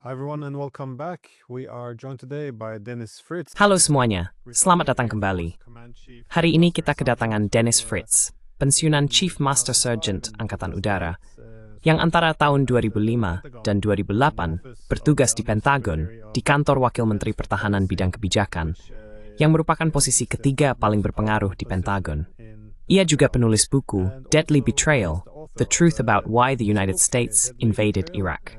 Hi everyone and welcome back. We are joined today by Dennis Fritz. Halo semuanya, selamat datang kembali. Hari ini kita kedatangan Dennis Fritz, pensiunan Chief Master Sergeant Angkatan Udara, yang antara tahun 2005 dan 2008 bertugas di Pentagon di kantor Wakil Menteri Pertahanan Bidang Kebijakan, yang merupakan posisi ketiga paling berpengaruh di Pentagon. Ia juga penulis buku Deadly Betrayal, The Truth About Why the United States Invaded Iraq.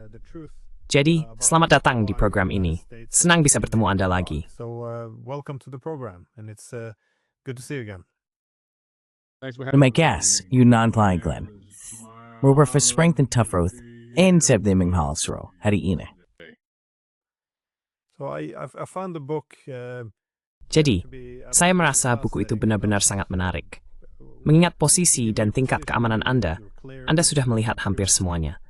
Jadi, selamat datang di program ini. Senang bisa bertemu Anda lagi. Welcome to the program and it's good to see you again. My guest, Yunnan Glenn. Robert for Strength and Tough Growth and Sebdeming Halsro, hari ini. So I found the book Jadi, saya merasa buku itu benar-benar sangat menarik. Mengingat posisi dan tingkat keamanan Anda sudah melihat hampir semuanya.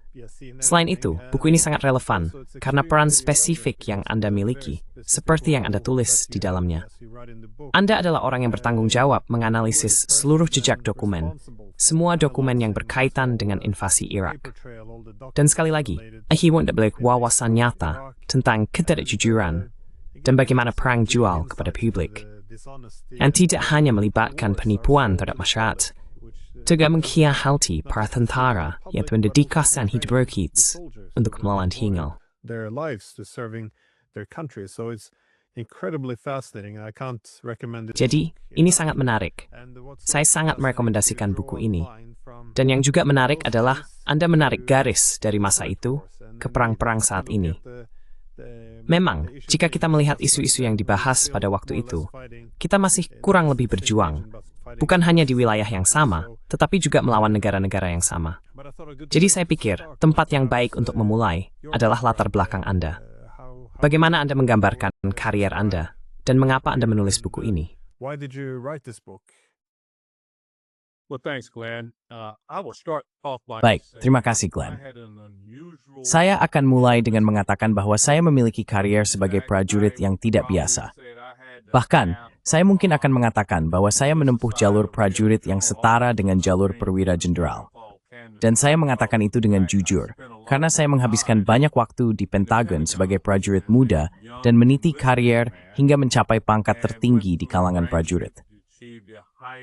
Selain itu, buku ini sangat relevan karena peran spesifik yang Anda miliki, seperti yang Anda tulis di dalamnya. Anda adalah orang yang bertanggung jawab menganalisis seluruh jejak dokumen, semua dokumen yang berkaitan dengan invasi Irak. Dan sekali lagi, Ahiwan memiliki wawasan nyata tentang ketidakjujuran dan bagaimana perang jual kepada publik, yang tidak hanya melibatkan penipuan terhadap masyarakat, juga mengkhianati para tentara yang mendedikasikan hidup kita untuk melawan hingal. their lives to serving their country. So it's incredibly fascinating. I can't recommend it. Jadi, ini sangat menarik. Saya sangat merekomendasikan buku ini. Dan yang juga menarik adalah Anda menarik garis dari masa itu ke perang-perang saat ini. Memang, jika kita melihat isu-isu yang dibahas pada waktu itu, kita masih kurang lebih berjuang. Bukan hanya di wilayah yang sama, tetapi juga melawan negara-negara yang sama. Jadi saya pikir, tempat yang baik untuk memulai adalah latar belakang Anda. Bagaimana Anda menggambarkan karier Anda, dan mengapa Anda menulis buku ini? Why did you write this book? Well, thanks, Glenn. I will start off by Baik, saying terima kasih I Glenn. had an unusual Saya akan mulai dengan mengatakan bahwa saya memiliki karier sebagai prajurit yang tidak biasa. Bahkan, saya mungkin akan mengatakan bahwa saya menempuh jalur prajurit yang setara dengan jalur perwira jenderal. Dan saya mengatakan itu dengan jujur, karena saya menghabiskan banyak waktu di Pentagon sebagai prajurit muda dan meniti karier hingga mencapai pangkat tertinggi di kalangan prajurit.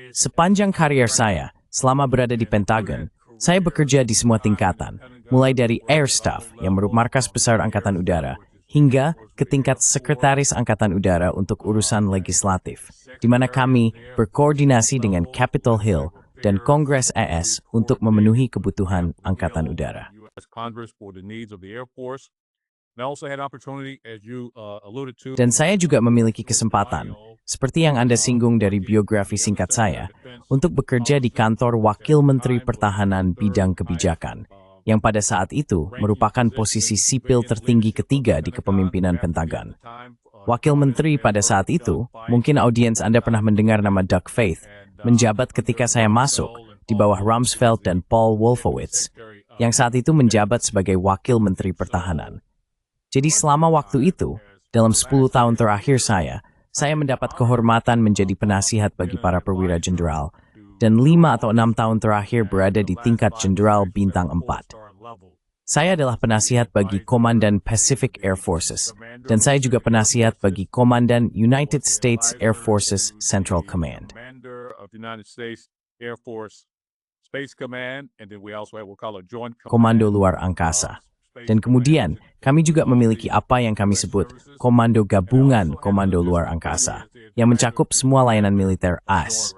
Sepanjang karier saya, selama berada di Pentagon, saya bekerja di semua tingkatan, mulai dari Air Staff yang merupakan markas besar Angkatan Udara, hingga ke tingkat Sekretaris Angkatan Udara untuk urusan legislatif, di mana kami berkoordinasi dengan Capitol Hill dan Kongres AS untuk memenuhi kebutuhan Angkatan Udara. U.S. Congress for the needs of the Air Force. And I also had opportunity, as you alluded to, Dan saya juga memiliki kesempatan, seperti yang Anda singgung dari biografi singkat saya, untuk bekerja di kantor Wakil Menteri Pertahanan Bidang Kebijakan, yang pada saat itu merupakan posisi sipil tertinggi ketiga di kepemimpinan Pentagon. Wakil Menteri pada saat itu, mungkin audiens Anda pernah mendengar nama Doug Feith, menjabat ketika saya masuk di bawah Rumsfeld dan Paul Wolfowitz, yang saat itu menjabat sebagai Wakil Menteri Pertahanan. Jadi selama waktu itu, dalam 10 tahun terakhir saya mendapat kehormatan menjadi penasihat bagi para perwira jenderal, dan 5 atau 6 tahun terakhir berada di tingkat jenderal bintang 4. Saya adalah penasihat bagi Komandan Pacific Air Forces, dan saya juga penasihat bagi Komandan United States Air Forces Central Command. Commander of the United States Air Force Space Command, and then we also have what we call a Joint Komando Luar Angkasa. Dan kemudian, kami juga memiliki apa yang kami sebut Komando Gabungan Komando Luar Angkasa, yang mencakup semua layanan militer AS.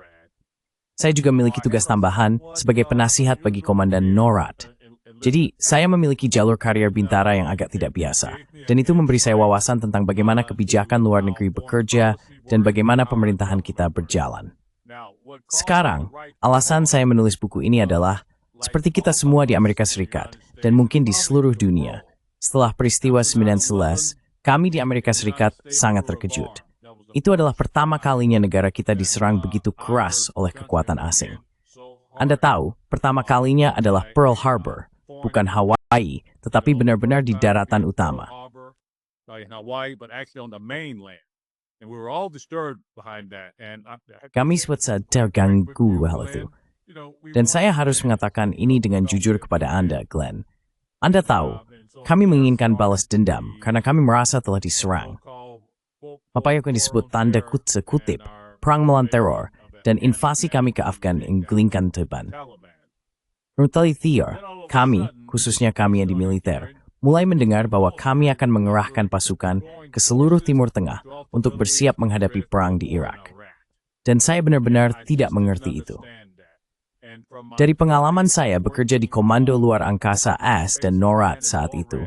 Saya juga memiliki tugas tambahan sebagai penasihat bagi Komandan NORAD. Jadi, saya memiliki jalur karier bintara yang agak tidak biasa, dan itu memberi saya wawasan tentang bagaimana kebijakan luar negeri bekerja dan bagaimana pemerintahan kita berjalan. Sekarang, alasan saya menulis buku ini adalah, seperti kita semua di Amerika Serikat, dan mungkin di seluruh dunia, setelah peristiwa 9/11, kami di Amerika Serikat sangat terkejut. Itu adalah pertama kalinya negara kita diserang begitu keras oleh kekuatan asing. Anda tahu, pertama kalinya adalah Pearl Harbor, bukan Hawaii, tetapi benar-benar di daratan utama. Kami sempat terganggu hal itu. Dan saya harus mengatakan ini dengan jujur kepada Anda, Glenn. Anda tahu, kami menginginkan balas dendam karena kami merasa telah diserang. Apa yang disebut tanda kutip, perang melawan teror, dan invasi kami ke Afgan yang gelingkan teban. Menurut Thier, kami, khususnya kami yang di militer, mulai mendengar bahwa kami akan mengerahkan pasukan ke seluruh Timur Tengah untuk bersiap menghadapi perang di Irak. Dan saya benar-benar tidak mengerti itu. Dari pengalaman saya bekerja di Komando Luar Angkasa AS dan NORAD saat itu,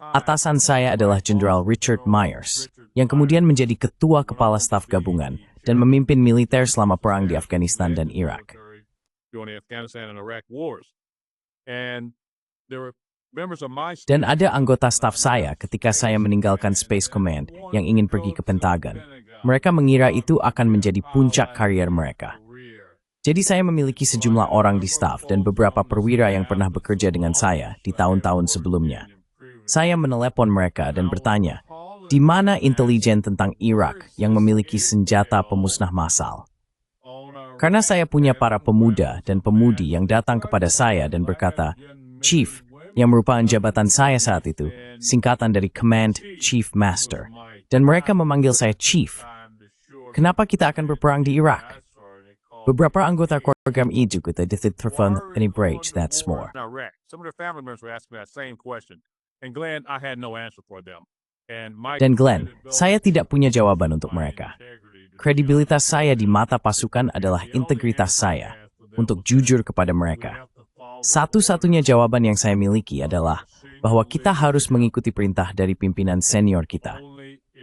atasan saya adalah Jenderal Richard Myers, yang kemudian menjadi Ketua Kepala Staf Gabungan dan memimpin militer selama perang di Afghanistan dan Irak. Dan ada anggota staf saya ketika saya meninggalkan Space Command yang ingin pergi ke Pentagon. Mereka mengira itu akan menjadi puncak karier mereka. Jadi saya memiliki sejumlah orang di staf dan beberapa perwira yang pernah bekerja dengan saya di tahun-tahun sebelumnya. Saya menelepon mereka dan bertanya, di mana intelijen tentang Irak yang memiliki senjata pemusnah massal? Karena saya punya para pemuda dan pemudi yang datang kepada saya dan berkata, Chief, yang merupakan jabatan saya saat itu, singkatan dari Command Chief Master. Dan mereka memanggil saya Chief. Kenapa kita akan berperang di Irak? Beberapa anggota program itu kita diterfon any bridge that's more. Dan Glenn, saya tidak punya jawaban untuk mereka. Kredibilitas saya di mata pasukan adalah integritas saya untuk jujur kepada mereka. Satu-satunya jawaban yang saya miliki adalah bahwa kita harus mengikuti perintah dari pimpinan senior kita.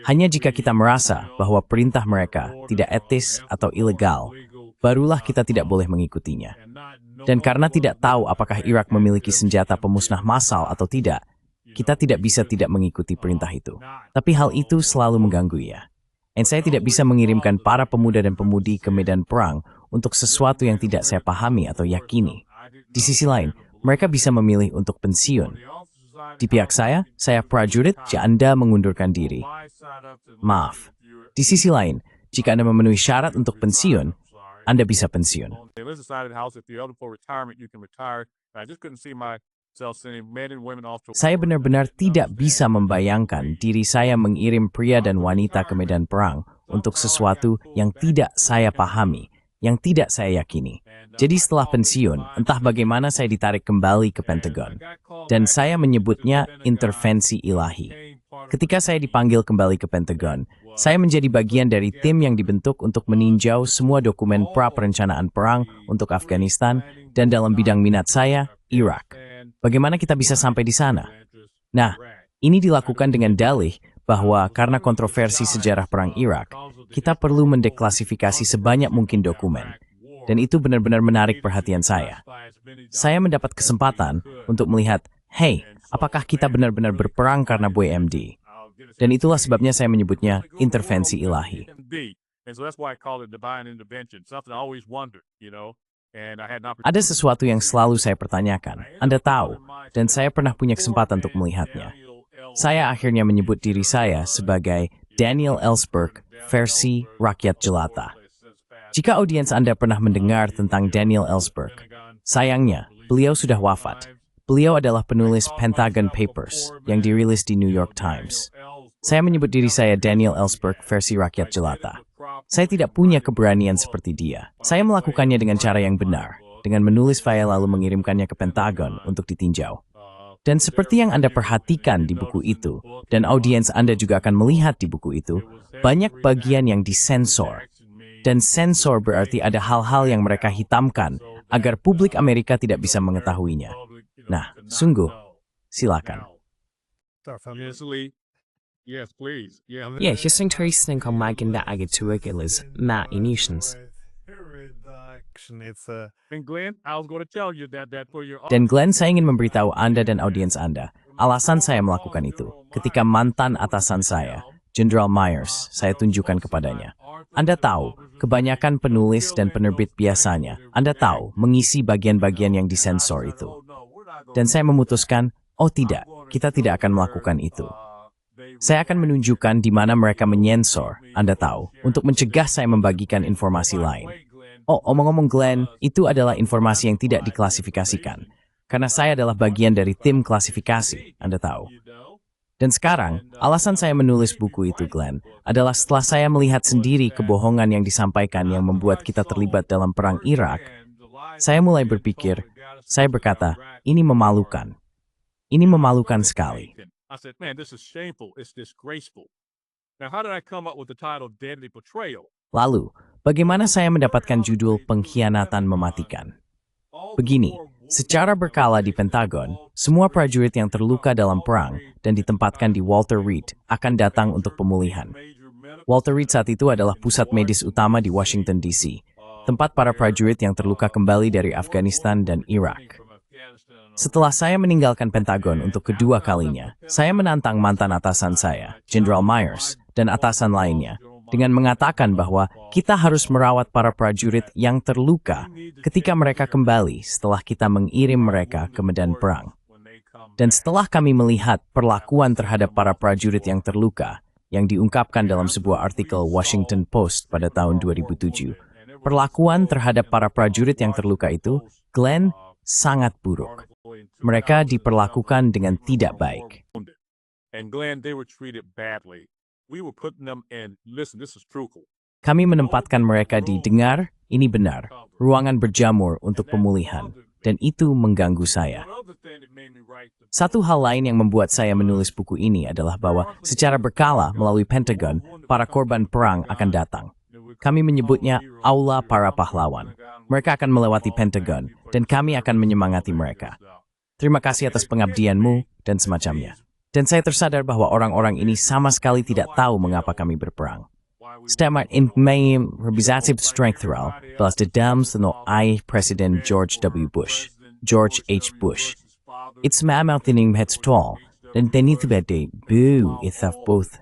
Hanya jika kita merasa bahwa perintah mereka tidak etis atau ilegal, barulah kita tidak boleh mengikutinya. Dan karena tidak tahu apakah Irak memiliki senjata pemusnah massal atau tidak, kita tidak bisa tidak mengikuti perintah itu. Tapi hal itu selalu mengganggu ya. Dan saya tidak bisa mengirimkan para pemuda dan pemudi ke medan perang untuk sesuatu yang tidak saya pahami atau yakini. Di sisi lain, mereka bisa memilih untuk pensiun. Di pihak saya prajurit, jika Anda mengundurkan diri. Maaf. Di sisi lain, jika Anda memenuhi syarat untuk pensiun, Anda bisa pensiun. Saya benar-benar tidak bisa membayangkan diri saya mengirim pria dan wanita ke medan perang untuk sesuatu yang tidak saya pahami, yang tidak saya yakini. Jadi setelah pensiun, entah bagaimana saya ditarik kembali ke Pentagon. Dan saya menyebutnya intervensi ilahi. Ketika saya dipanggil kembali ke Pentagon, saya menjadi bagian dari tim yang dibentuk untuk meninjau semua dokumen pra-perencanaan perang untuk Afghanistan dan dalam bidang minat saya, Irak. Bagaimana kita bisa sampai di sana? Nah, ini dilakukan dengan dalih bahwa karena kontroversi sejarah perang Irak, kita perlu mendeklasifikasi sebanyak mungkin dokumen. Dan itu benar-benar menarik perhatian saya. Saya mendapat kesempatan untuk melihat, hey, apakah kita benar-benar berperang karena WMD? Dan itulah sebabnya saya menyebutnya intervensi ilahi. Ada sesuatu yang selalu saya pertanyakan, Anda tahu, dan saya pernah punya kesempatan untuk melihatnya. Saya akhirnya menyebut diri saya sebagai Daniel Ellsberg versi rakyat jelata. Jika audiens Anda pernah mendengar tentang Daniel Ellsberg, sayangnya, beliau sudah wafat. Beliau adalah penulis Pentagon Papers yang dirilis di New York Times. Saya menyebut diri saya Daniel Ellsberg versi rakyat jelata. Saya tidak punya keberanian seperti dia. Saya melakukannya dengan cara yang benar, dengan menulis file lalu mengirimkannya ke Pentagon untuk ditinjau. Dan seperti yang Anda perhatikan di buku itu, dan audiens Anda juga akan melihat di buku itu, banyak bagian yang disensor. Dan sensor berarti ada hal-hal yang mereka hitamkan agar publik Amerika tidak bisa mengetahuinya. Nah, sungguh, silakan. Ja, just turisten kom maganda agad tuwagilas ma inutions. Dan Glenn, saya ingin memberitahu Anda dan audiens Anda, alasan saya melakukan itu. Ketika mantan atasan saya, Jenderal Myers, saya tunjukkan kepadanya. Anda tahu, kebanyakan penulis dan penerbit biasanya, Anda tahu, mengisi bagian-bagian yang disensor itu. Dan saya memutuskan, oh tidak, kita tidak akan melakukan itu. Saya akan menunjukkan di mana mereka menyensor, Anda tahu, untuk mencegah saya membagikan informasi lain. Oh, omong-omong Glenn, itu adalah informasi yang tidak diklasifikasikan. karena saya adalah bagian dari tim klasifikasi, Anda tahu. Dan sekarang, alasan saya menulis buku itu, Glenn, adalah setelah saya melihat sendiri kebohongan yang disampaikan yang membuat kita terlibat dalam perang Irak, saya mulai berpikir, saya berkata, ini memalukan. Ini memalukan sekali. I said, man, this is shameful. It's disgraceful. Now, how did I come up with the title Deadly Betrayal? Lalu, bagaimana saya mendapatkan judul pengkhianatan mematikan? Begini, secara berkala di Pentagon, semua prajurit yang terluka dalam perang dan ditempatkan di Walter Reed akan datang untuk pemulihan. Walter Reed saat itu adalah pusat medis utama di Washington, D.C., tempat para prajurit yang terluka kembali dari Afghanistan dan Irak. Setelah saya meninggalkan Pentagon untuk kedua kalinya, saya menantang mantan atasan saya, General Myers, dan atasan lainnya, dengan mengatakan bahwa kita harus merawat para prajurit yang terluka ketika mereka kembali setelah kita mengirim mereka ke medan perang. Dan setelah kami melihat perlakuan terhadap para prajurit yang terluka, yang diungkapkan dalam sebuah artikel Washington Post pada tahun 2007, perlakuan terhadap para prajurit yang terluka itu, Glenn, sangat buruk. Mereka diperlakukan dengan tidak baik. And Glenn, they were treated badly. We were putting them in, listen, this is truthful. Kami menempatkan mereka di dengar, ini benar, ruangan berjamur untuk pemulihan, dan itu mengganggu saya. Satu hal lain yang membuat saya menulis buku ini adalah bahwa secara berkala melalui Pentagon, para korban perang akan datang. Kami menyebutnya Aula Para Pahlawan. Mereka akan melewati Pentagon, dan kami akan menyemangati mereka. Terima kasih atas pengabdianmu, dan semacamnya. Dan saya tersadar bahwa orang-orang ini sama sekali tidak tahu mengapa kami berperang. Stemma in mijn representative strength role balas dendam setelah Presiden George W. Bush, George H. Bush. It's mamouthing heads tall, dan tenit bede boo itself both.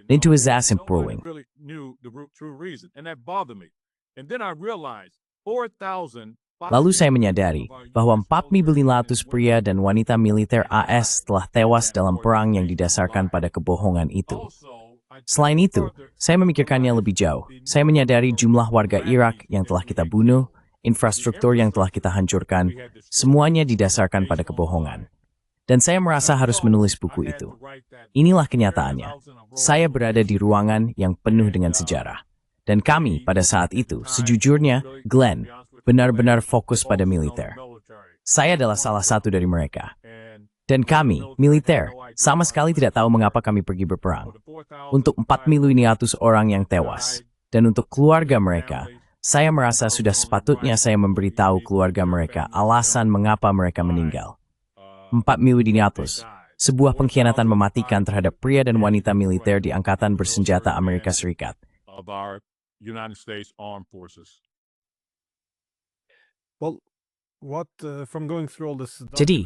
Into his ass improving. Really knew the true reason, and that bothered me. And then I realized 4,000. Lalu saya menyadari bahwa 4.500 pria dan wanita militer AS telah tewas dalam perang yang didasarkan pada kebohongan itu. Selain itu, saya memikirkannya lebih jauh. Saya menyadari jumlah warga Irak yang telah kita bunuh, infrastruktur yang telah kita hancurkan, semuanya didasarkan pada kebohongan. Dan saya merasa harus menulis buku itu. Inilah kenyataannya. Saya berada di ruangan yang penuh dengan sejarah. Dan kami pada saat itu, sejujurnya, Glenn, benar-benar fokus pada militer. Saya adalah salah satu dari mereka. Dan kami, militer, sama sekali tidak tahu mengapa kami pergi berperang. Untuk 4.500 orang yang tewas. Dan untuk keluarga mereka, saya merasa sudah sepatutnya saya memberitahu keluarga mereka alasan mengapa mereka meninggal. 4.500, sebuah pengkhianatan mematikan terhadap pria dan wanita militer di Angkatan Bersenjata Amerika Serikat. United States Armed Forces. Jadi,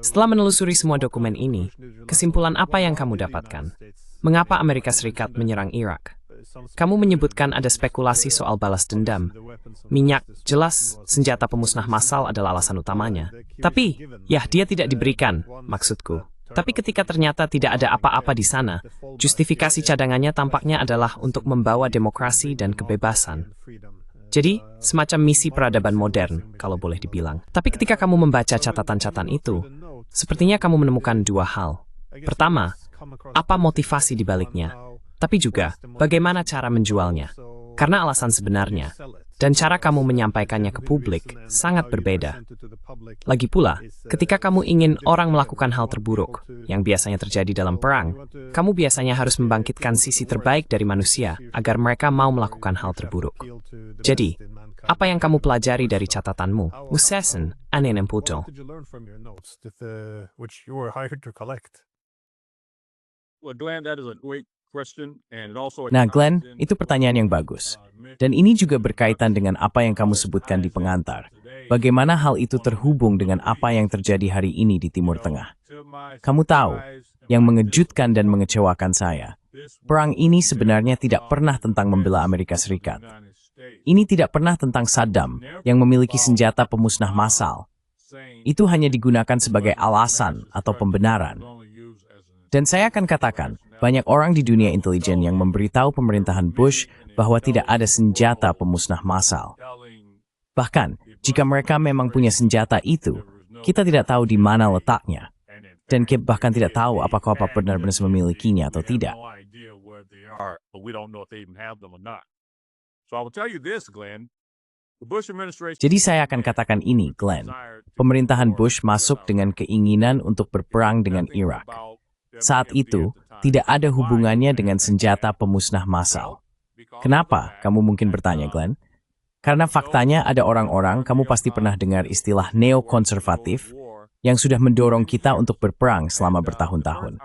setelah menelusuri semua dokumen ini, kesimpulan apa yang kamu dapatkan? Mengapa Amerika Serikat menyerang Irak? Kamu menyebutkan ada spekulasi soal balas dendam. Minyak, jelas, senjata pemusnah massal adalah alasan utamanya. Tapi, ya dia tidak diberikan, maksudku. Tapi ketika ternyata tidak ada apa-apa di sana, justifikasi cadangannya tampaknya adalah untuk membawa demokrasi dan kebebasan. Jadi, semacam misi peradaban modern, kalau boleh dibilang. Tapi ketika kamu membaca catatan-catatan itu, sepertinya kamu menemukan dua hal. Pertama, apa motivasi di baliknya? Tapi juga, bagaimana cara menjualnya? Karena alasan sebenarnya, dan cara kamu menyampaikannya ke publik, sangat berbeda. Lagi pula, ketika kamu ingin orang melakukan hal terburuk, yang biasanya terjadi dalam perang, kamu biasanya harus membangkitkan sisi terbaik dari manusia, agar mereka mau melakukan hal terburuk. Jadi, apa yang kamu pelajari dari catatanmu? Musessen, anen emputo. Nah, Glenn, itu pertanyaan yang bagus. Dan ini juga berkaitan dengan apa yang kamu sebutkan di pengantar. Bagaimana hal itu terhubung dengan apa yang terjadi hari ini di Timur Tengah? Kamu tahu, yang mengejutkan dan mengecewakan saya, perang ini sebenarnya tidak pernah tentang membela Amerika Serikat. Ini tidak pernah tentang Saddam yang memiliki senjata pemusnah massal. Itu hanya digunakan sebagai alasan atau pembenaran. Dan saya akan katakan, banyak orang di dunia intelijen yang memberitahu pemerintahan Bush bahwa tidak ada senjata pemusnah massal. Bahkan, jika mereka memang punya senjata itu, Kita tidak tahu di mana letaknya. Dan kita bahkan tidak tahu apakah benar-benar memilikinya atau tidak. Jadi saya akan katakan ini, Glenn. Pemerintahan Bush masuk dengan keinginan untuk berperang dengan Irak. Saat itu, tidak ada hubungannya dengan senjata pemusnah massal. Kenapa? Kamu mungkin bertanya, Glenn. Karena faktanya ada orang-orang, kamu pasti pernah dengar istilah neokonservatif, yang sudah mendorong kita untuk berperang selama bertahun-tahun.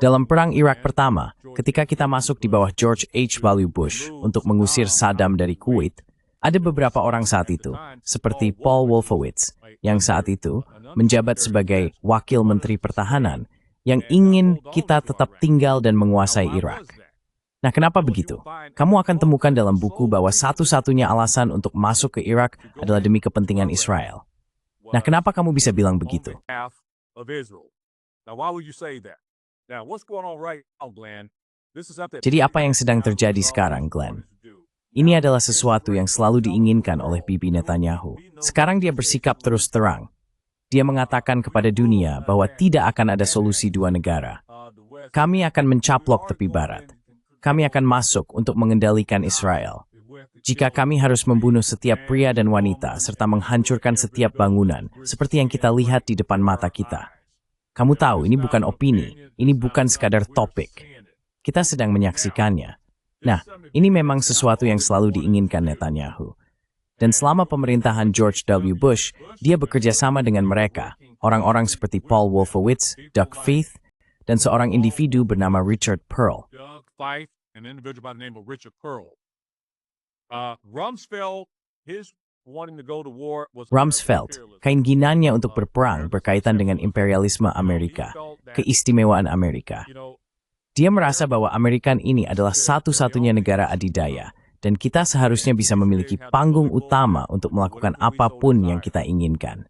Dalam Perang Irak pertama, ketika kita masuk di bawah George H.W. Bush untuk mengusir Saddam dari Kuwait, ada beberapa orang saat itu, seperti Paul Wolfowitz, yang saat itu menjabat sebagai Wakil Menteri Pertahanan, yang ingin kita tetap tinggal dan menguasai Irak. Nah, kenapa begitu? Kamu akan temukan dalam buku bahwa satu-satunya alasan untuk masuk ke Irak adalah demi kepentingan Israel. Nah, kenapa kamu bisa bilang begitu? Jadi apa yang sedang terjadi sekarang, Glenn? Ini adalah sesuatu yang selalu diinginkan oleh Bibi Netanyahu. Sekarang dia bersikap terus terang. Dia mengatakan kepada dunia bahwa tidak akan ada solusi dua negara. Kami akan mencaplok tepi barat. Kami akan masuk untuk mengendalikan Israel. Jika kami harus membunuh setiap pria dan wanita serta menghancurkan setiap bangunan, seperti yang kita lihat di depan mata kita. Kamu tahu, ini bukan opini, ini bukan sekadar topik. Kita sedang menyaksikannya. Nah, ini memang sesuatu yang selalu diinginkan Netanyahu. Dan selama pemerintahan George W. Bush, dia bekerja sama dengan mereka, orang-orang seperti Paul Wolfowitz, Doug Feith, dan seorang individu bernama Richard Pearl. Rumsfeld, keinginannya untuk berperang berkaitan dengan imperialisme Amerika, keistimewaan Amerika. Dia merasa bahwa Amerika ini adalah satu-satunya negara adidaya, dan kita seharusnya bisa memiliki panggung utama untuk melakukan apapun yang kita inginkan.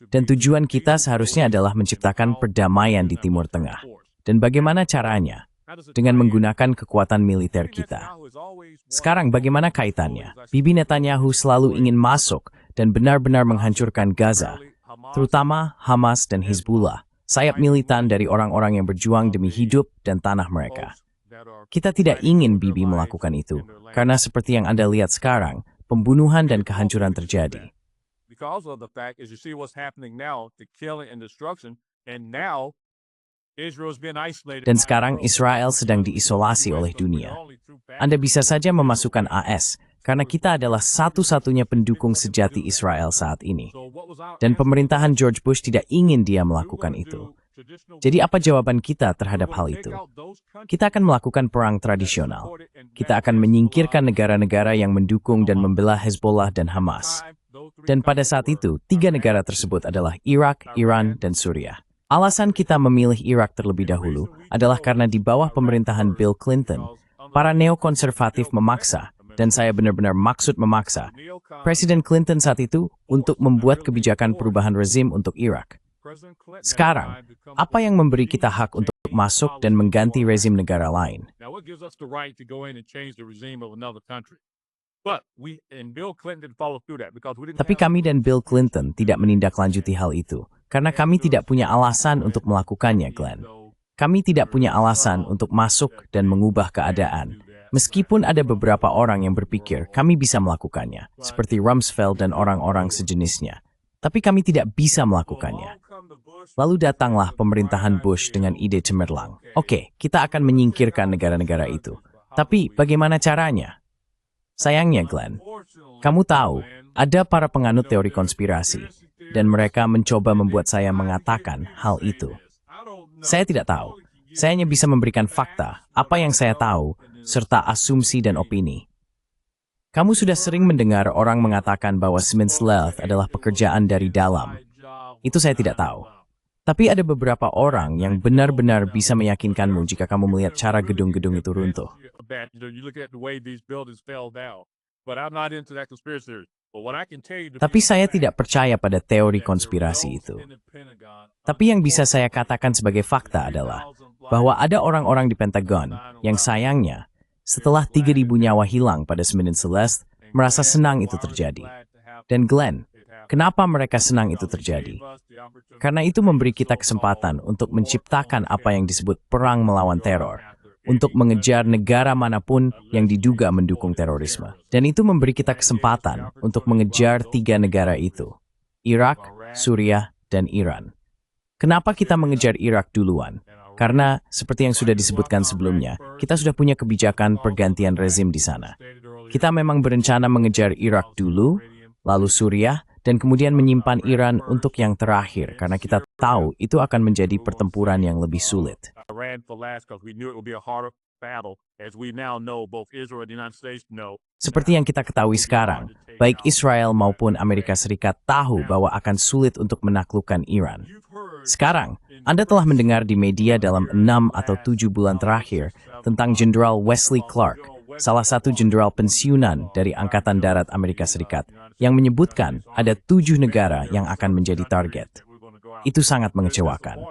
Dan tujuan kita seharusnya adalah menciptakan perdamaian di Timur Tengah. Dan bagaimana caranya? Dengan menggunakan kekuatan militer kita. Sekarang bagaimana kaitannya? Bibi Netanyahu selalu ingin masuk dan benar-benar menghancurkan Gaza, terutama Hamas dan Hizbullah, sayap militan dari orang-orang yang berjuang demi hidup dan tanah mereka. Kita tidak ingin Bibi melakukan itu, karena seperti yang Anda lihat sekarang, pembunuhan dan kehancuran terjadi. Dan sekarang Israel sedang diisolasi oleh dunia. Anda bisa saja memasukkan AS, karena kita adalah satu-satunya pendukung sejati Israel saat ini. Dan pemerintahan George Bush tidak ingin dia melakukan itu. Jadi apa jawaban kita terhadap hal itu? Kita akan melakukan perang tradisional. Kita akan menyingkirkan negara-negara yang mendukung dan membela Hezbollah dan Hamas. Dan pada saat itu, 3 negara tersebut adalah Irak, Iran, dan Suriah. Alasan kita memilih Irak terlebih dahulu adalah karena di bawah pemerintahan Bill Clinton, para neokonservatif memaksa, dan saya benar-benar maksud memaksa, Presiden Clinton saat itu untuk membuat kebijakan perubahan rezim untuk Irak. Sekarang, apa yang memberi kita hak untuk masuk dan mengganti rezim negara lain? Tapi kami dan Bill Clinton tidak menindaklanjuti hal itu, karena kami tidak punya alasan untuk melakukannya, Glenn. Kami tidak punya alasan untuk masuk dan mengubah keadaan. Meskipun ada beberapa orang yang berpikir kami bisa melakukannya, seperti Rumsfeld dan orang-orang sejenisnya. Tapi kami tidak bisa melakukannya. Lalu datanglah pemerintahan Bush dengan ide cemerlang. Oke, kita akan menyingkirkan negara-negara itu. Tapi bagaimana caranya? Sayangnya, Glenn, kamu tahu, ada para penganut teori konspirasi, dan mereka mencoba membuat saya mengatakan hal itu. Saya tidak tahu. Saya hanya bisa memberikan fakta, apa yang saya tahu, serta asumsi dan opini. Kamu sudah sering mendengar orang mengatakan bahwa Smith's Lath adalah pekerjaan dari dalam. Itu saya tidak tahu. Tapi ada beberapa orang yang benar-benar bisa meyakinkanmu jika kamu melihat cara gedung-gedung itu runtuh. Tapi saya tidak percaya pada teori konspirasi itu. Tapi yang bisa saya katakan sebagai fakta adalah bahwa ada orang-orang di Pentagon yang sayangnya setelah 3.000 nyawa hilang pada 9/11 merasa senang itu terjadi. Dan Glenn, Kenapa mereka senang itu terjadi? Karena itu memberi kita kesempatan untuk menciptakan apa yang disebut perang melawan teror, untuk mengejar negara manapun yang diduga mendukung terorisme. Dan itu memberi kita kesempatan untuk mengejar 3 negara itu, Irak, Suriah, dan Iran. Kenapa kita mengejar Irak duluan? Karena, seperti yang sudah disebutkan sebelumnya, kita sudah punya kebijakan pergantian rezim di sana. Kita memang berencana mengejar Irak dulu, lalu Suriah, dan kemudian menyimpan Iran untuk yang terakhir, karena kita tahu itu akan menjadi pertempuran yang lebih sulit. Seperti yang kita ketahui sekarang, baik Israel maupun Amerika Serikat tahu bahwa akan sulit untuk menaklukkan Iran. Sekarang, Anda telah mendengar di media dalam 6 atau 7 bulan terakhir tentang Jenderal Wesley Clark, salah satu jenderal pensiunan dari Angkatan Darat Amerika Serikat, yang menyebutkan ada 7 negara yang akan menjadi target. Itu sangat mengecewakan.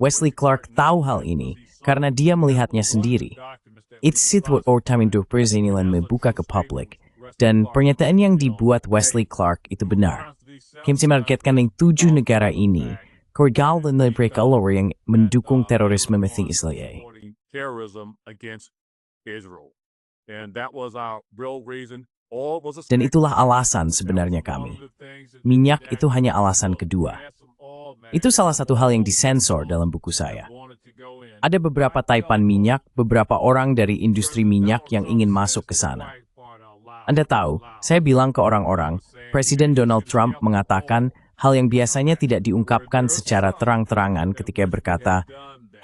Wesley Clark tahu hal ini karena dia melihatnya sendiri. It's what orang inilah membuka ke publik, dan pernyataan yang dibuat Wesley Clark itu benar. Kim menargetkan yang 7 negara ini, korgal dan mereka yang mendukung terorisme methi Israel. Dan itulah alasan sebenarnya kami. Minyak itu hanya alasan kedua. Itu salah satu hal yang disensor dalam buku saya. Ada beberapa taipan minyak, beberapa orang dari industri minyak yang ingin masuk ke sana. Anda tahu, saya bilang ke orang-orang, Presiden Donald Trump mengatakan hal yang biasanya tidak diungkapkan secara terang-terangan ketika berkata,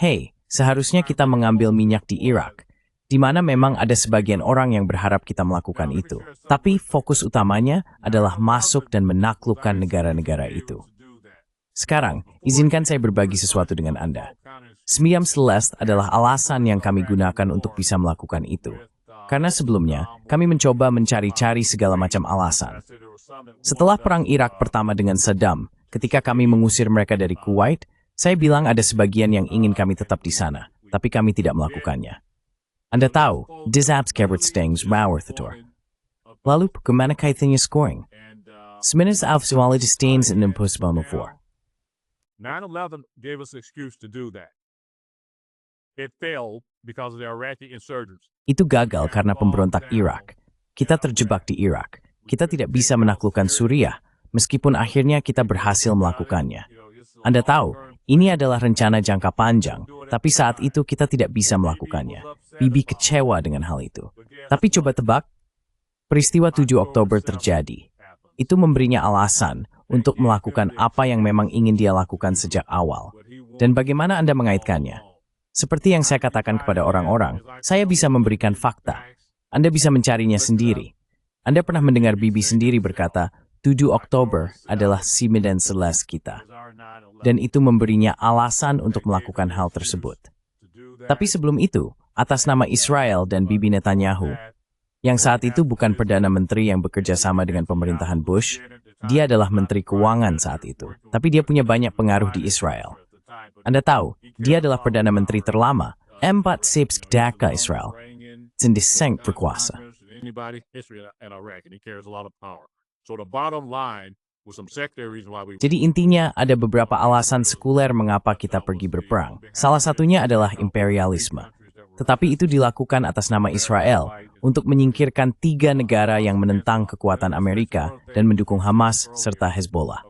"Hey, seharusnya kita mengambil minyak di Irak," di mana memang ada sebagian orang yang berharap kita melakukan itu. Tapi fokus utamanya adalah masuk dan menaklukkan negara-negara itu. Sekarang, izinkan saya berbagi sesuatu dengan Anda. Semiam Celeste adalah alasan yang kami gunakan untuk bisa melakukan itu. Karena sebelumnya, kami mencoba mencari-cari segala macam alasan. Setelah Perang Irak pertama dengan Saddam, ketika kami mengusir mereka dari Kuwait, saya bilang ada sebagian yang ingin kami tetap di sana, tapi kami tidak melakukannya. Anda tahu, disabs kabert stings mauerthator. Lalu, bagaimana kaitannya scoring? Semenis afsuality stains and impossible for. 9/11 gave us an excuse to do that. It failed because of the Iraqi insurgents. Itu gagal karena pemberontak Irak. Kita terjebak di Irak. Kita tidak bisa menaklukkan Suriah, meskipun akhirnya kita berhasil melakukannya. Anda tahu, ini adalah rencana jangka panjang, tapi saat itu kita tidak bisa melakukannya. Bibi kecewa dengan hal itu. Tapi coba tebak, peristiwa 7 Oktober terjadi. Itu memberinya alasan untuk melakukan apa yang memang ingin dia lakukan sejak awal. Dan bagaimana Anda mengaitkannya? Seperti yang saya katakan kepada orang-orang, saya bisa memberikan fakta. Anda bisa mencarinya sendiri. Anda pernah mendengar Bibi sendiri berkata, 7 Oktober adalah Simiden Seles kita. Dan itu memberinya alasan untuk melakukan hal tersebut. Tapi sebelum itu, atas nama Israel dan Bibi Netanyahu, yang saat itu bukan Perdana Menteri yang bekerja sama dengan pemerintahan Bush, dia adalah Menteri Keuangan saat itu, tapi dia punya banyak pengaruh di Israel. Anda tahu, dia adalah Perdana Menteri terlama, 4 Sebsk Daka Israel, Sindiseng berkuasa. Jadi intinya ada beberapa alasan sekuler mengapa kita pergi berperang. Salah satunya adalah imperialisme. Tetapi itu dilakukan atas nama Israel untuk menyingkirkan 3 negara yang menentang kekuatan Amerika dan mendukung Hamas serta Hezbollah.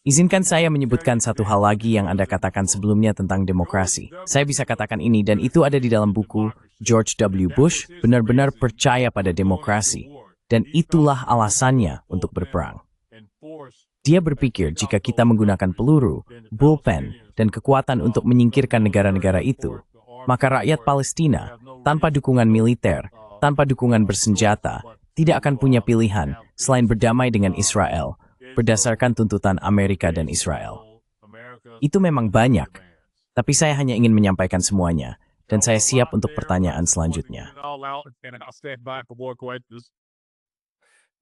Izinkan saya menyebutkan satu hal lagi yang Anda katakan sebelumnya tentang demokrasi. Saya bisa katakan ini dan itu ada di dalam buku George W. Bush benar-benar percaya pada demokrasi. Dan itulah alasannya untuk berperang. Dia berpikir jika kita menggunakan peluru, bullpen, dan kekuatan untuk menyingkirkan negara-negara itu, maka rakyat Palestina, tanpa dukungan militer, tanpa dukungan bersenjata, tidak akan punya pilihan selain berdamai dengan Israel, berdasarkan tuntutan Amerika dan Israel. Itu memang banyak, tapi saya hanya ingin menyampaikan semuanya, dan saya siap untuk pertanyaan selanjutnya.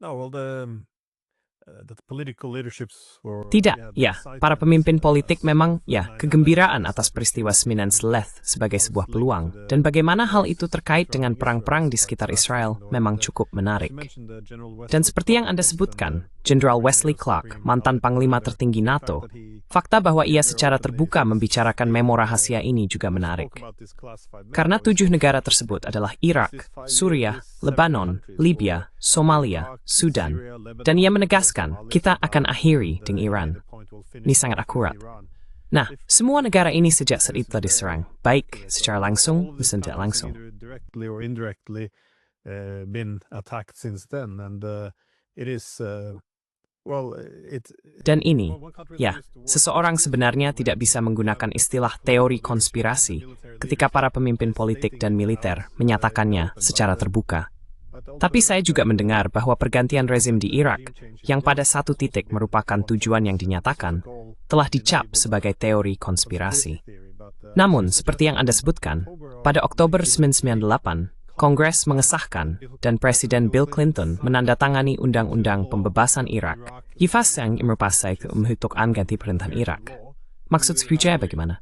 No, well, Tidak, ya, para pemimpin politik memang, ya, kegembiraan atas peristiwa 9 Sleth sebagai sebuah peluang, dan bagaimana hal itu terkait dengan perang-perang di sekitar Israel memang cukup menarik. Dan seperti yang Anda sebutkan, Jenderal Wesley Clark, mantan Panglima tertinggi NATO, fakta bahwa ia secara terbuka membicarakan memo rahasia ini juga menarik. Karena 7 negara tersebut adalah Irak, Suriah, Lebanon, Libya, Somalia, Sudan, dan ia menegaskan kita akan akhiri dengan Iran. Ini sangat akurat. Nah, semua negara ini sejak saat itu telah diserang, baik secara langsung maupun tidak langsung. Dan ini, ya, seseorang sebenarnya tidak bisa menggunakan istilah teori konspirasi ketika para pemimpin politik dan militer menyatakannya secara terbuka. Tapi saya juga mendengar bahwa pergantian rezim di Irak, yang pada satu titik merupakan tujuan yang dinyatakan, telah dicap sebagai teori konspirasi. Namun, seperti yang Anda sebutkan, pada Oktober 1998, Kongres mengesahkan dan Presiden Bill Clinton menandatangani Undang-Undang Pembebasan Irak, yang merupakan pembentukan ganti pemerintahan Irak. Maksud saya bagaimana?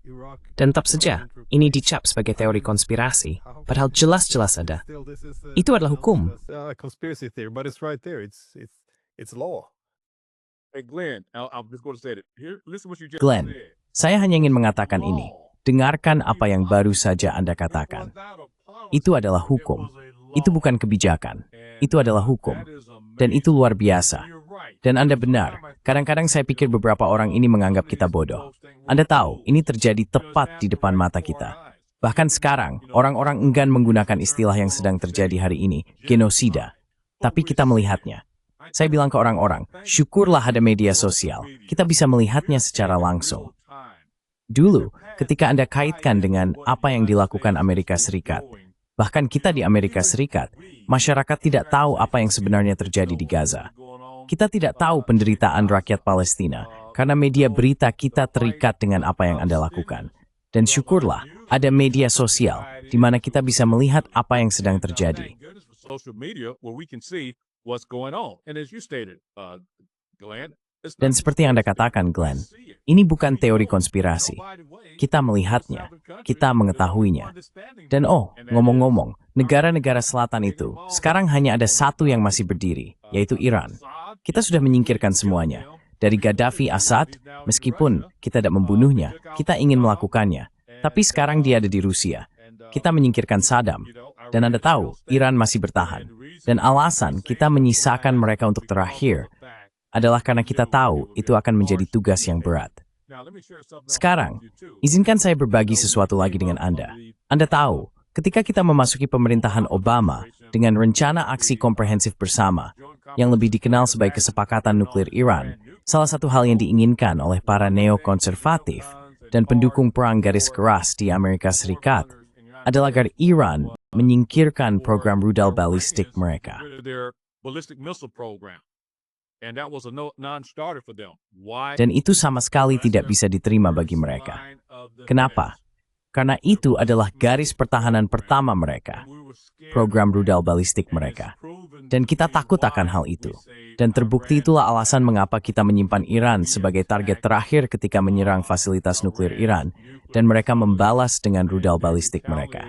Dan tetap saja, ini dicap sebagai teori konspirasi, padahal jelas-jelas ada. Itu adalah hukum. Glenn, saya hanya ingin mengatakan ini. Dengarkan apa yang baru saja Anda katakan. Itu adalah hukum. Itu bukan kebijakan. Itu adalah hukum. Dan itu luar biasa. Dan Anda benar. Kadang-kadang saya pikir beberapa orang ini menganggap kita bodoh. Anda tahu, ini terjadi tepat di depan mata kita. Bahkan sekarang, orang-orang enggan menggunakan istilah yang sedang terjadi hari ini, genosida. Tapi kita melihatnya. Saya bilang ke orang-orang, syukurlah ada media sosial. Kita bisa melihatnya secara langsung. Dulu, ketika Anda kaitkan dengan apa yang dilakukan Amerika Serikat, bahkan kita di Amerika Serikat, masyarakat tidak tahu apa yang sebenarnya terjadi di Gaza. Kita tidak tahu penderitaan rakyat Palestina, karena media berita kita terikat dengan apa yang Anda lakukan. Dan syukurlah, ada media sosial, di mana kita bisa melihat apa yang sedang terjadi. Dan seperti yang Anda katakan, Glenn, ini bukan teori konspirasi. Kita melihatnya, kita mengetahuinya. Dan ngomong-ngomong, negara-negara selatan itu, sekarang hanya ada satu yang masih berdiri, yaitu Iran. Kita sudah menyingkirkan semuanya. Dari Gaddafi, Assad, meskipun kita tidak membunuhnya, kita ingin melakukannya. Tapi sekarang dia ada di Rusia. Kita menyingkirkan Saddam. Dan Anda tahu, Iran masih bertahan. Dan alasan kita menyisakan mereka untuk terakhir adalah karena kita tahu itu akan menjadi tugas yang berat. Sekarang, izinkan saya berbagi sesuatu lagi dengan Anda. Anda tahu, ketika kita memasuki pemerintahan Obama dengan rencana aksi komprehensif bersama, yang lebih dikenal sebagai kesepakatan nuklir Iran, salah satu hal yang diinginkan oleh para neokonservatif dan pendukung perang garis keras di Amerika Serikat adalah agar Iran menyingkirkan program rudal balistik mereka. Dan itu sama sekali tidak bisa diterima bagi mereka. Kenapa? Karena itu adalah garis pertahanan pertama mereka, program rudal balistik mereka. Dan kita takut akan hal itu. Dan terbukti itulah alasan mengapa kita menyimpan Iran sebagai target terakhir ketika menyerang fasilitas nuklir Iran, dan mereka membalas dengan rudal balistik mereka.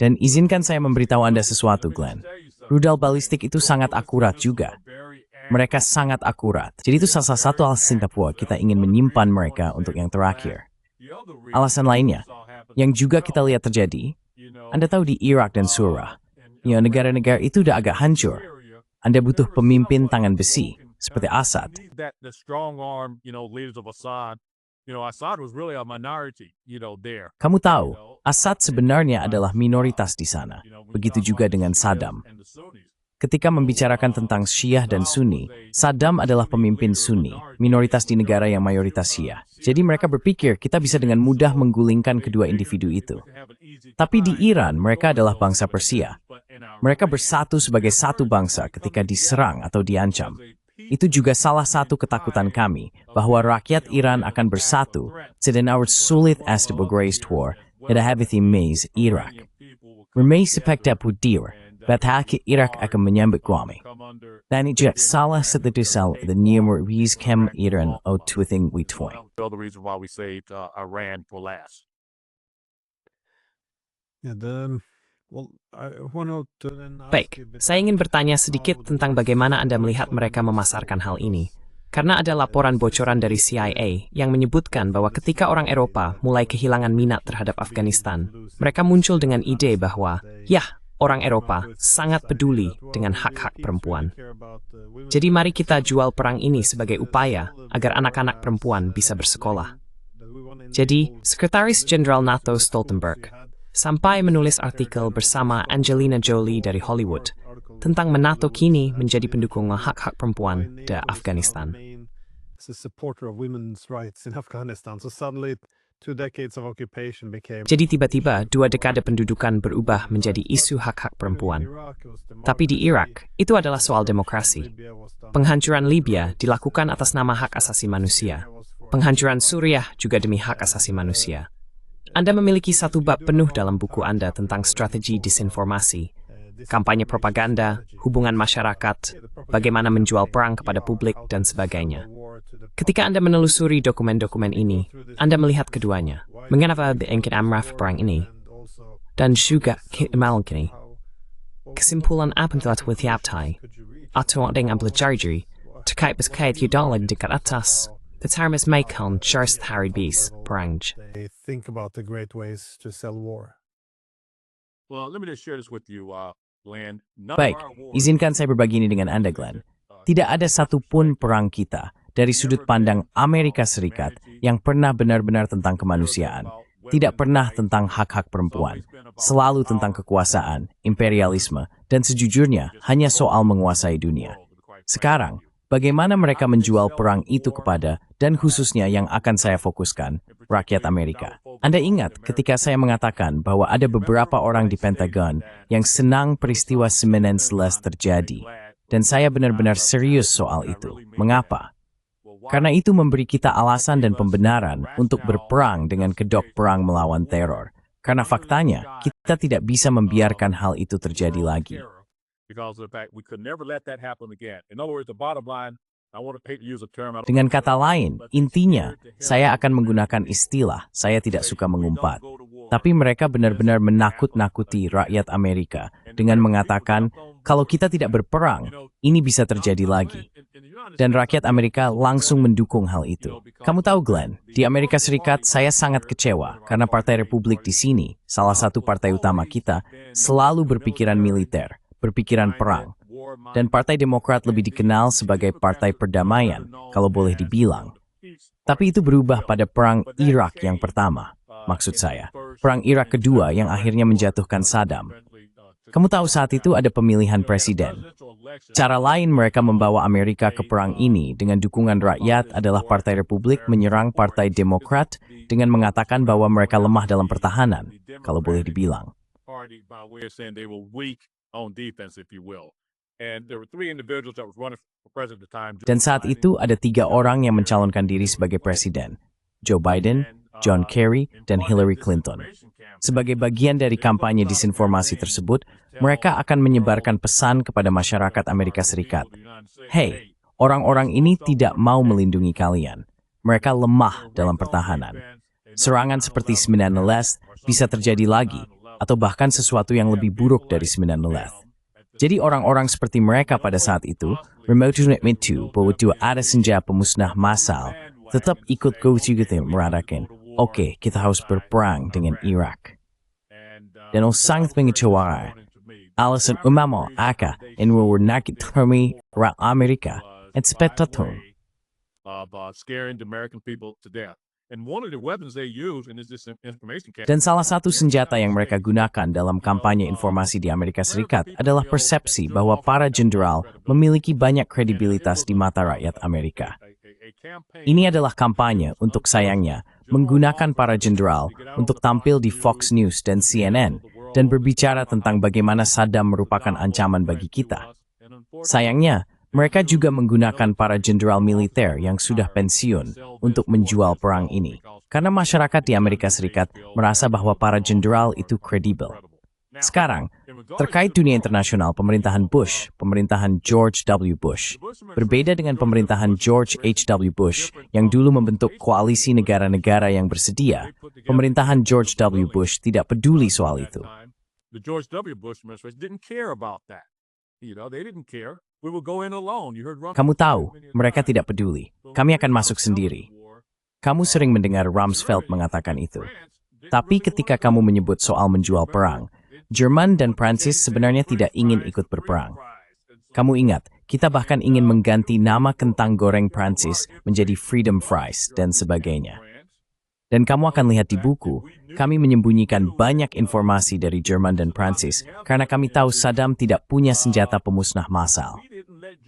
Dan izinkan saya memberitahu Anda sesuatu, Glenn. Rudal balistik itu sangat akurat juga. Mereka sangat akurat. Jadi itu salah satu alasan Singapura kita ingin menyimpan mereka untuk yang terakhir. Alasan lainnya, yang juga kita lihat terjadi, Anda tahu di Irak dan Suriah, negara-negara itu udah agak hancur. Anda butuh pemimpin tangan besi, seperti Assad. Kamu tahu, Assad sebenarnya adalah minoritas di sana. Begitu juga dengan Saddam. Ketika membicarakan tentang Syiah dan Sunni, Saddam adalah pemimpin Sunni, minoritas di negara yang mayoritas Syiah. Jadi mereka berpikir kita bisa dengan mudah menggulingkan kedua individu itu. Tapi di Iran, mereka adalah bangsa Persia. Mereka bersatu sebagai satu bangsa ketika diserang atau diancam. Itu juga salah satu ketakutan kami, bahwa rakyat Iran akan bersatu sedenawar sulit as the Bograyst War, dan habiti maze Irak. Remay sepekta pudir, Bathaki Irak akan menyambut kami. Dan itu salah satu dasar the Nehemiah Kem Iran o Twithing Witoy. The reason why we saved Iran for last. Yeah, I want to then ask Baik, you a bit saya ingin about bertanya how sedikit the tentang US bagaimana Anda social melihat mereka media memasarkan hal ini. platforms Karena ada laporan bocoran dari CIA yang menyebutkan bahwa ketika orang Eropa mulai kehilangan minat terhadap Afghanistan, mereka muncul dengan ide bahwa, yah, orang Eropa sangat peduli dengan hak-hak perempuan. Jadi mari kita jual perang ini sebagai upaya agar anak-anak perempuan bisa bersekolah. Jadi, Sekretaris Jenderal NATO Stoltenberg sampai menulis artikel bersama Angelina Jolie dari Hollywood tentang NATO kini menjadi pendukung hak-hak perempuan di Afghanistan. As a supporter of women's rights in Afghanistan. So suddenly 2 decades of occupation became Jadi tiba-tiba 2 dekade pendudukan berubah menjadi isu hak-hak perempuan. Tapi di Irak, itu adalah soal demokrasi. Penghancuran Libya dilakukan atas nama hak asasi manusia. Penghancuran Suriah juga demi hak asasi manusia. Anda memiliki 1 bab penuh dalam buku Anda tentang strategi disinformasi, kampanye propaganda, hubungan masyarakat, bagaimana menjual perang kepada publik, dan sebagainya. Ketika Anda menelusuri dokumen-dokumen ini, Anda melihat keduanya. Mengapa diangkat amraf perang ini? Dan juga kini. Kesimpulan apa yang telah dilihat atau yang pelajari terkait berkait yudalan dekat atas, determines makan charles Harry B's perang. They think about the great ways to sell war. Well, let me just share this with you, Glenn. Baik, izinkan saya berbagi ini dengan Anda, Glenn. Tidak ada satupun perang kita dari sudut pandang Amerika Serikat yang pernah benar-benar tentang kemanusiaan. Tidak pernah tentang hak-hak perempuan. Selalu tentang kekuasaan, imperialisme, dan sejujurnya hanya soal menguasai dunia. Sekarang, bagaimana mereka menjual perang itu kepada, dan khususnya yang akan saya fokuskan, rakyat Amerika. Anda ingat ketika saya mengatakan bahwa ada beberapa orang di Pentagon yang senang peristiwa 9/11 terjadi. Dan saya benar-benar serius soal itu. Mengapa? Karena itu memberi kita alasan dan pembenaran untuk berperang dengan kedok perang melawan teror. Karena faktanya, kita tidak bisa membiarkan hal itu terjadi lagi. Dengan kata lain, intinya, saya akan menggunakan istilah, saya tidak suka mengumpat. Tapi mereka benar-benar menakut-nakuti rakyat Amerika dengan mengatakan, kalau kita tidak berperang, ini bisa terjadi lagi. Dan rakyat Amerika langsung mendukung hal itu. Kamu tahu, Glenn, di Amerika Serikat saya sangat kecewa karena Partai Republik di sini, salah satu partai utama kita, selalu berpikiran militer, berpikiran perang. Dan Partai Demokrat lebih dikenal sebagai partai perdamaian, kalau boleh dibilang. Tapi itu berubah pada Perang Irak yang pertama. Maksud saya, Perang Irak kedua yang akhirnya menjatuhkan Saddam. Kamu tahu saat itu ada pemilihan presiden. Cara lain mereka membawa Amerika ke perang ini dengan dukungan rakyat adalah Partai Republik menyerang Partai Demokrat dengan mengatakan bahwa mereka lemah dalam pertahanan, kalau boleh dibilang. Dan saat itu ada 3 orang yang mencalonkan diri sebagai presiden, Joe Biden, John Kerry, dan Hillary Clinton. Sebagai bagian dari kampanye disinformasi tersebut, mereka akan menyebarkan pesan kepada masyarakat Amerika Serikat. Hey, orang-orang ini tidak mau melindungi kalian. Mereka lemah dalam pertahanan. Serangan seperti 9/11 bisa terjadi lagi, atau bahkan sesuatu yang lebih buruk dari 9/11. Jadi orang-orang seperti mereka pada saat itu, remote unit itu bahwa ada senjata pemusnah massal, tetap ikut go-to meratakan, oke, kita harus berperang dengan Irak. Dan sangat mengecewakan. Alasan umama aka in were naked termi ra Amerika and spectator. Scaring the American people to death. And one of the weapons they use in this disinformation campaign. Dan salah satu senjata yang mereka gunakan dalam kampanye informasi di Amerika Serikat adalah persepsi bahwa para jenderal memiliki banyak kredibilitas di mata rakyat Amerika. Ini adalah kampanye untuk sayangnya menggunakan para jenderal untuk tampil di Fox News dan CNN dan berbicara tentang bagaimana Saddam merupakan ancaman bagi kita. Sayangnya, mereka juga menggunakan para jenderal militer yang sudah pensiun untuk menjual perang ini. Karena masyarakat di Amerika Serikat merasa bahwa para jenderal itu kredibel. Sekarang, terkait dunia internasional, pemerintahan Bush, pemerintahan George W. Bush, berbeda dengan pemerintahan George H.W. Bush yang dulu membentuk koalisi negara-negara yang bersedia. Pemerintahan George W. Bush tidak peduli soal itu. The George W. Bush administration didn't care about that. You know, they didn't care. We will go in alone. You heard Rumsfeld. Kamu tahu, mereka tidak peduli. Kami akan masuk sendiri. Kamu sering mendengar Rumsfeld mengatakan itu. Tapi ketika kamu menyebut soal menjual perang, Jerman dan Prancis sebenarnya tidak ingin ikut berperang. Kamu ingat, kita bahkan ingin mengganti nama kentang goreng Prancis menjadi Freedom Fries dan sebagainya. Dan kamu akan lihat di buku, kami menyembunyikan banyak informasi dari Jerman dan Prancis karena kami tahu Saddam tidak punya senjata pemusnah massal.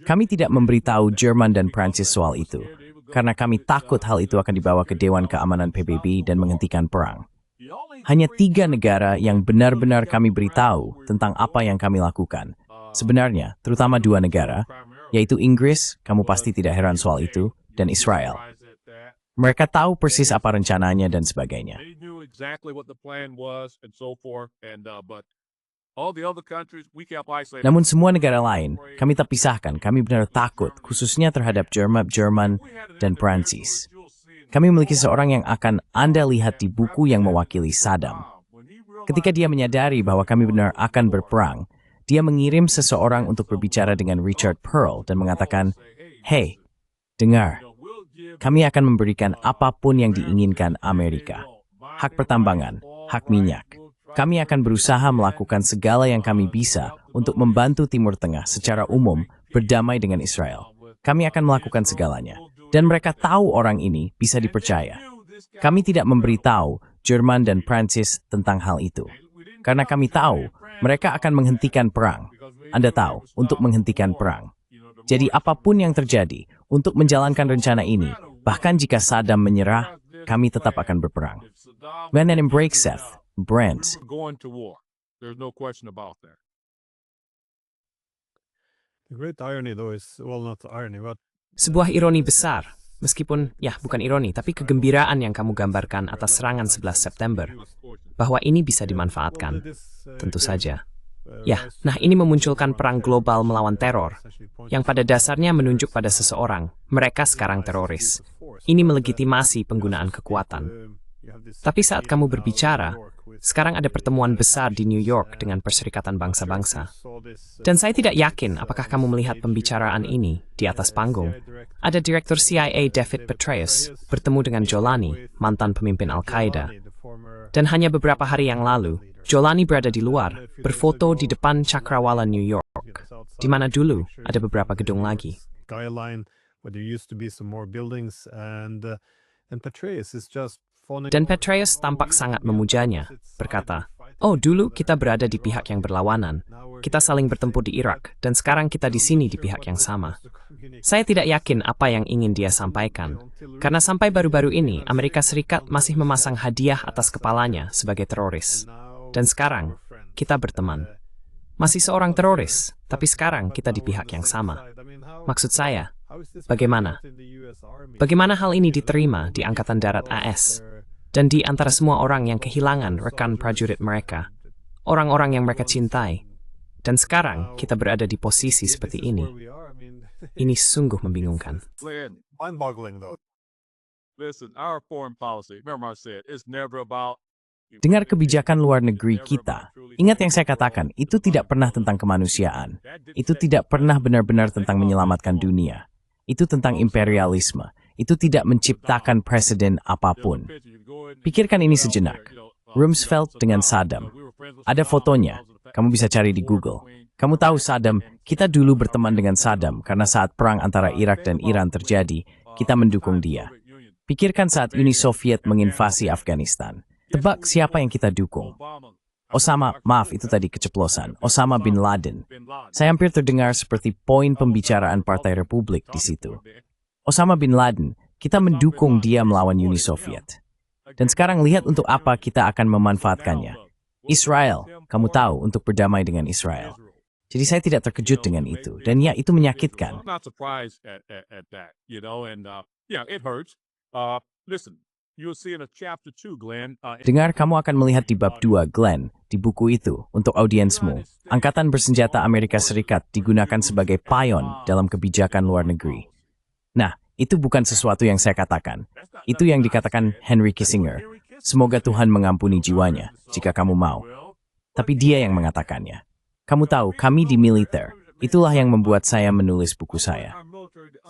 Kami tidak memberitahu Jerman dan Prancis soal itu, karena kami takut hal itu akan dibawa ke Dewan Keamanan PBB dan menghentikan perang. Hanya 3 negara yang benar-benar kami beritahu tentang apa yang kami lakukan. Sebenarnya, terutama 2 negara, yaitu Inggris, kamu pasti tidak heran soal itu, dan Israel. Mereka tahu persis apa rencananya dan sebagainya. Namun semua negara lain, kami tak pisahkan, kami benar takut, khususnya terhadap Jerman dan Prancis. Kami memiliki seorang yang akan Anda lihat di buku yang mewakili Saddam. Ketika dia menyadari bahwa kami benar akan berperang, dia mengirim seseorang untuk berbicara dengan Richard Pearl dan mengatakan, "Hey, dengar, kami akan memberikan apapun yang diinginkan Amerika. Hak pertambangan, hak minyak. Kami akan berusaha melakukan segala yang kami bisa untuk membantu Timur Tengah secara umum berdamai dengan Israel. Kami akan melakukan segalanya." Dan mereka tahu orang ini bisa dipercaya. Kami tidak memberitahu Jerman dan Prancis tentang hal itu. Karena kami tahu mereka akan menghentikan perang. Anda tahu, untuk menghentikan perang. Jadi apapun yang terjadi, untuk menjalankan rencana ini, bahkan jika Saddam menyerah, kami tetap akan berperang. When and break Seth, Brent. The great irony though is, well, not irony, but Sebuah ironi besar, meskipun, ya bukan ironi, tapi kegembiraan yang kamu gambarkan atas serangan 11 September, bahwa ini bisa dimanfaatkan, tentu saja. Ya, nah ini memunculkan perang global melawan teror, yang pada dasarnya menunjuk pada seseorang, mereka sekarang teroris. Ini melegitimasi penggunaan kekuatan. Tapi saat kamu berbicara, sekarang ada pertemuan besar di New York dengan Perserikatan Bangsa-Bangsa. Dan saya tidak yakin apakah kamu melihat pembicaraan ini di atas panggung. Ada Direktur CIA David Petraeus bertemu dengan Jolani, mantan pemimpin Al-Qaeda. Dan hanya beberapa hari yang lalu, Jolani berada di luar, berfoto di depan Cakrawala New York, di mana dulu ada beberapa gedung lagi. Dan Petraeus tampak sangat memujanya, berkata, "Oh, dulu kita berada di pihak yang berlawanan. Kita saling bertempur di Irak, dan sekarang kita di sini di pihak yang sama." Saya tidak yakin apa yang ingin dia sampaikan, karena sampai baru-baru ini Amerika Serikat masih memasang hadiah atas kepalanya sebagai teroris. Dan sekarang, kita berteman. Masih seorang teroris, tapi sekarang kita di pihak yang sama. Maksud saya, bagaimana? Bagaimana hal ini diterima di Angkatan Darat AS? Dan di antara semua orang yang kehilangan rekan prajurit mereka, orang-orang yang mereka cintai. Dan sekarang kita berada di posisi seperti ini. Ini sungguh membingungkan. Dengar kebijakan luar negeri kita. Ingat yang saya katakan, itu tidak pernah tentang kemanusiaan. Itu tidak pernah benar-benar tentang menyelamatkan dunia. Itu tentang imperialisme. Itu tidak menciptakan presiden apapun. Pikirkan ini sejenak. Rumsfeld dengan Saddam. Ada fotonya. Kamu bisa cari di Google. Kamu tahu Saddam, kita dulu berteman dengan Saddam karena saat perang antara Irak dan Iran terjadi, kita mendukung dia. Pikirkan saat Uni Soviet menginvasi Afghanistan. Tebak siapa yang kita dukung? Osama, maaf itu tadi keceplosan. Osama bin Laden. Saya hampir terdengar seperti poin pembicaraan Partai Republik di situ. Osama bin Laden, kita mendukung dia melawan Uni Soviet. Dan sekarang lihat untuk apa kita akan memanfaatkannya. Israel, kamu tahu, untuk berdamai dengan Israel. Jadi saya tidak terkejut dengan itu. Dan ya, itu menyakitkan. Dengar, kamu akan melihat di bab 2, Glenn. Di di buku itu, untuk audiensmu, Angkatan Bersenjata Amerika Serikat digunakan sebagai payon dalam kebijakan luar negeri. Nah, itu bukan sesuatu yang saya katakan. Itu yang dikatakan Henry Kissinger. Semoga Tuhan mengampuni jiwanya, jika kamu mau. Tapi dia yang mengatakannya. Kamu tahu, kami di militer. Itulah yang membuat saya menulis buku saya.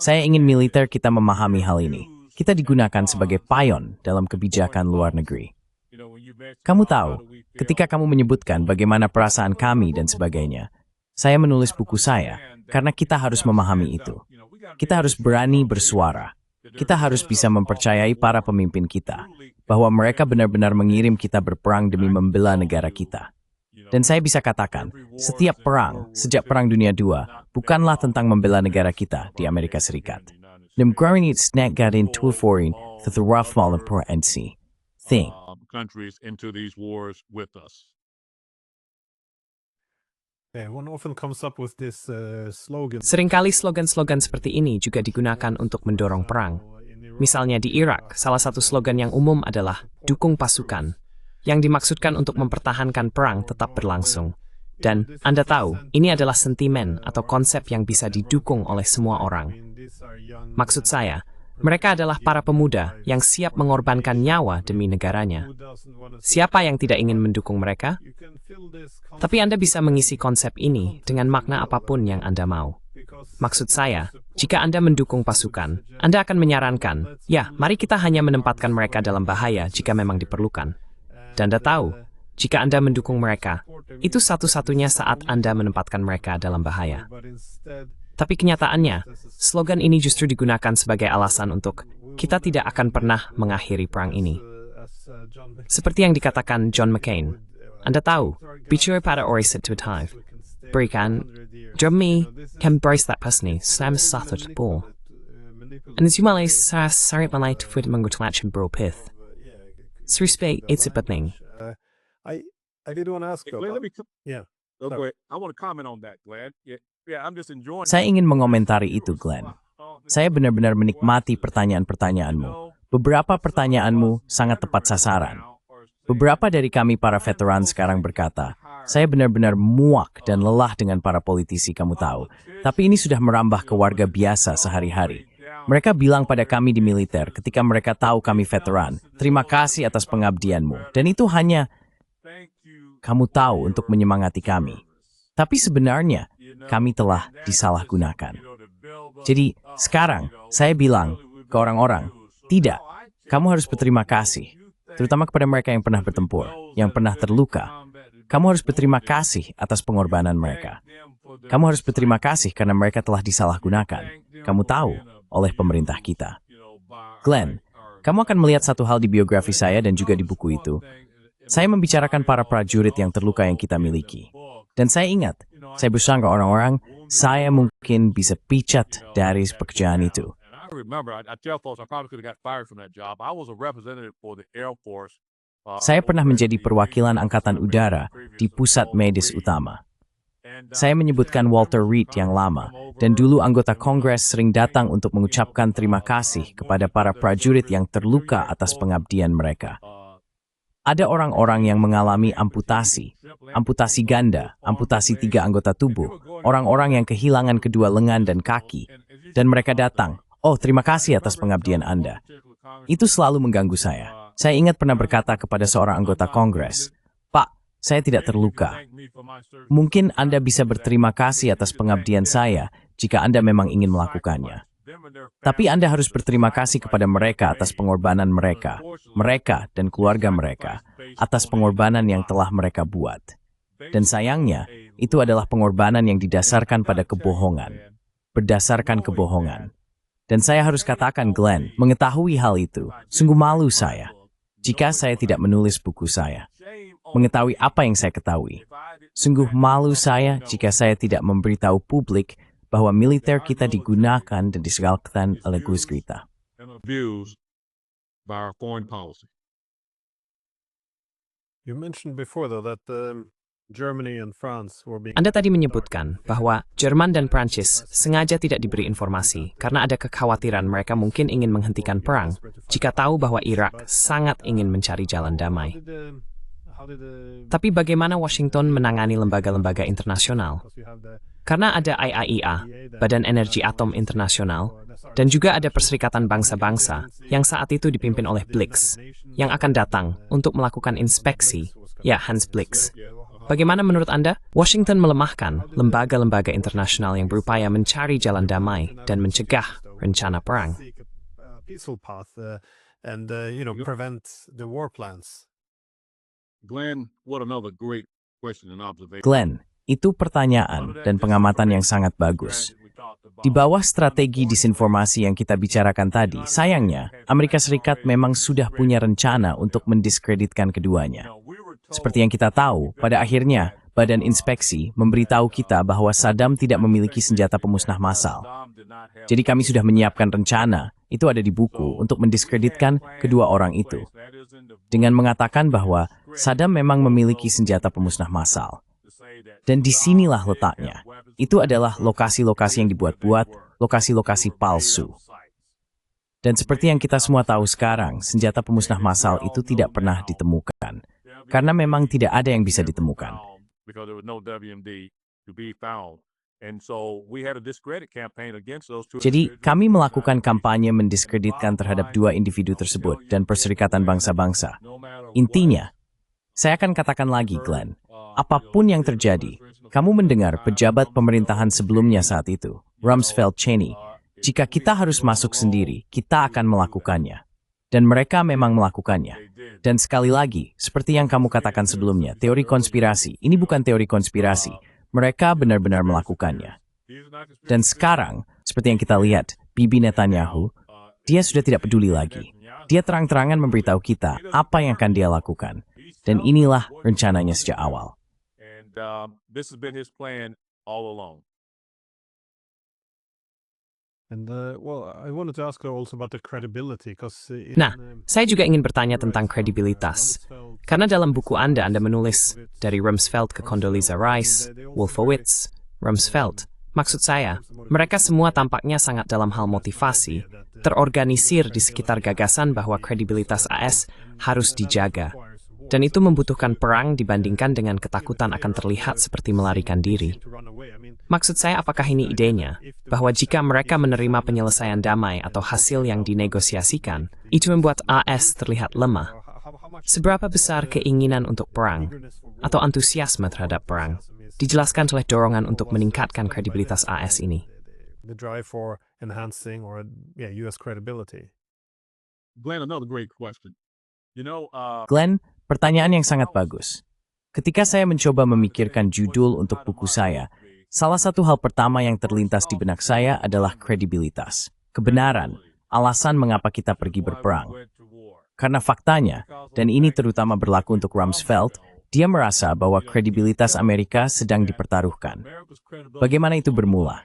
Saya ingin militer kita memahami hal ini. Kita digunakan sebagai payon dalam kebijakan luar negeri. Kamu tahu, ketika kamu menyebutkan bagaimana perasaan kami dan sebagainya, saya menulis buku saya karena kita harus memahami itu. Kita harus berani bersuara. Kita harus bisa mempercayai para pemimpin kita bahwa mereka benar-benar mengirim kita berperang demi membela negara kita. Dan saya bisa katakan, setiap perang, sejak Perang Dunia II, bukanlah tentang membela negara kita di Amerika Serikat. De growing its neck got in toevoering to the rough per NC. Thing. Countries into these wars with us. Yeah, one often comes up with this slogan. Seringkali slogan-slogan seperti ini juga digunakan untuk mendorong perang. Misalnya di Irak, salah satu slogan yang umum adalah dukung pasukan, yang dimaksudkan untuk mempertahankan perang tetap berlangsung. Dan Anda tahu, ini adalah sentimen atau konsep yang bisa didukung oleh semua orang. Maksud saya, mereka adalah para pemuda yang siap mengorbankan nyawa demi negaranya. Siapa yang tidak ingin mendukung mereka? Tapi Anda bisa mengisi konsep ini dengan makna apapun yang Anda mau. Maksud saya, jika Anda mendukung pasukan, Anda akan menyarankan, ya, mari kita hanya menempatkan mereka dalam bahaya jika memang diperlukan. Dan Anda tahu, jika Anda mendukung mereka, itu satu-satunya saat Anda menempatkan mereka dalam bahaya. Tapi kenyataannya, slogan ini justru digunakan sebagai alasan untuk kita tidak akan pernah mengakhiri perang ini. Seperti yang dikatakan John McCain, Anda tahu, bicara pada orang situatif, berikan, demi, kan brace that person, selama satu tepul. Dan jumlah saya sangat malai tuh mengutamakan beropith. Seruspe, itu penting. I did want to ask Glenn, about, let me yeah. go ahead. I want to comment on that, Glenn. Yeah, I'm just enjoying. Saya ingin mengomentari itu, Glenn. Saya benar-benar menikmati pertanyaan-pertanyaanmu. Beberapa pertanyaanmu sangat tepat sasaran. Beberapa dari kami para veteran sekarang berkata, saya benar-benar muak dan lelah dengan para politisi, kamu tahu. Tapi ini sudah merambah ke warga biasa sehari-hari. Mereka bilang pada kami di militer ketika mereka tahu kami veteran, terima kasih atas pengabdianmu. Dan itu hanya, kamu tahu, untuk menyemangati kami. Tapi sebenarnya, kami telah disalahgunakan. Jadi, sekarang, saya bilang ke orang-orang, tidak, kamu harus berterima kasih. Terutama kepada mereka yang pernah bertempur, yang pernah terluka. Kamu harus berterima kasih atas pengorbanan mereka. Kamu harus berterima kasih karena mereka telah disalahgunakan. Kamu tahu, oleh pemerintah kita. Glenn, kamu akan melihat satu hal di biografi saya dan juga di buku itu. Saya membicarakan para prajurit yang terluka yang kita miliki. Dan saya ingat, saya bersangka orang-orang, saya mungkin bisa picat dari pekerjaan itu. Saya pernah menjadi perwakilan Angkatan Udara di Pusat Medis Utama. Saya menyebutkan Walter Reed yang lama, dan dulu anggota Kongres sering datang untuk mengucapkan terima kasih kepada para prajurit yang terluka atas pengabdian mereka. Ada orang-orang yang mengalami amputasi ganda, amputasi 3 anggota tubuh, orang-orang yang kehilangan kedua lengan dan kaki, dan mereka datang, oh terima kasih atas pengabdian Anda. Itu selalu mengganggu saya. Saya ingat pernah berkata kepada seorang anggota Kongres, Pak, saya tidak terluka. Mungkin Anda bisa berterima kasih atas pengabdian saya jika Anda memang ingin melakukannya. Tapi Anda harus berterima kasih kepada mereka atas pengorbanan mereka dan keluarga mereka, atas pengorbanan yang telah mereka buat. Dan sayangnya, itu adalah pengorbanan yang didasarkan pada kebohongan. Berdasarkan kebohongan. Dan saya harus katakan, Glenn, mengetahui hal itu, sungguh malu saya, jika saya tidak menulis buku saya. Mengetahui apa yang saya ketahui. Sungguh malu saya jika saya tidak memberitahu publik bahwa militer kita digunakan dan disegalkan oleh Gus kita. You mentioned before though that Germany and France were being. Anda tadi menyebutkan bahwa Jerman dan Prancis sengaja tidak diberi informasi karena ada kekhawatiran mereka mungkin ingin menghentikan perang jika tahu bahwa Irak sangat ingin mencari jalan damai. Tapi bagaimana Washington menangani lembaga-lembaga internasional? Karena ada IAEA, Badan Energi Atom Internasional, dan juga ada Perserikatan Bangsa-Bangsa yang saat itu dipimpin oleh Blix, yang akan datang untuk melakukan inspeksi, ya Hans Blix. Bagaimana menurut Anda? Washington melemahkan lembaga-lembaga internasional yang berupaya mencari jalan damai dan mencegah rencana perang. Glenn, what another great question and observation. Glenn, itu pertanyaan dan pengamatan yang sangat bagus. Di bawah strategi disinformasi yang kita bicarakan tadi, sayangnya, Amerika Serikat memang sudah punya rencana untuk mendiskreditkan keduanya. Seperti yang kita tahu, pada akhirnya, Badan Inspeksi memberitahu kita bahwa Saddam tidak memiliki senjata pemusnah massal. Jadi kami sudah menyiapkan rencana, itu ada di buku, untuk mendiskreditkan kedua orang itu. Dengan mengatakan bahwa Saddam memang memiliki senjata pemusnah massal. Dan disinilah letaknya. Itu adalah lokasi-lokasi yang dibuat-buat, lokasi-lokasi palsu. Dan seperti yang kita semua tahu sekarang, senjata pemusnah massal itu tidak pernah ditemukan. Karena memang tidak ada yang bisa ditemukan. Jadi, kami melakukan kampanye mendiskreditkan terhadap dua individu tersebut dan Perserikatan Bangsa-Bangsa. Intinya, saya akan katakan lagi, Glenn, apapun yang terjadi, kamu mendengar pejabat pemerintahan sebelumnya saat itu, Rumsfeld Cheney, jika kita harus masuk sendiri, kita akan melakukannya. Dan mereka memang melakukannya. Dan sekali lagi, seperti yang kamu katakan sebelumnya, teori konspirasi, ini bukan teori konspirasi. Mereka benar-benar melakukannya. Dan sekarang, seperti yang kita lihat, Bibi Netanyahu, dia sudah tidak peduli lagi. Dia terang-terangan memberitahu kita apa yang akan dia lakukan. Dan inilah rencananya sejak awal. Nah, saya juga ingin bertanya tentang kredibilitas. Karena dalam buku Anda menulis dari Rumsfeld ke Condoleezza Rice, Wolfowitz, Rumsfeld. Maksud saya, mereka semua tampaknya sangat dalam hal motivasi, terorganisir di sekitar gagasan bahwa kredibilitas AS harus dijaga. Dan itu membutuhkan perang dibandingkan dengan ketakutan akan terlihat seperti melarikan diri. Maksud saya, apakah ini idenya? Bahwa jika mereka menerima penyelesaian damai atau hasil yang dinegosiasikan, itu membuat AS terlihat lemah. Seberapa besar keinginan untuk perang atau antusiasme terhadap perang dijelaskan oleh dorongan untuk meningkatkan kredibilitas AS ini? Glenn, pertanyaan yang sangat bagus. Ketika saya mencoba memikirkan judul untuk buku saya, salah satu hal pertama yang terlintas di benak saya adalah kredibilitas, kebenaran, alasan mengapa kita pergi berperang. Karena faktanya, dan ini terutama berlaku untuk Rumsfeld, dia merasa bahwa kredibilitas Amerika sedang dipertaruhkan. Bagaimana itu bermula?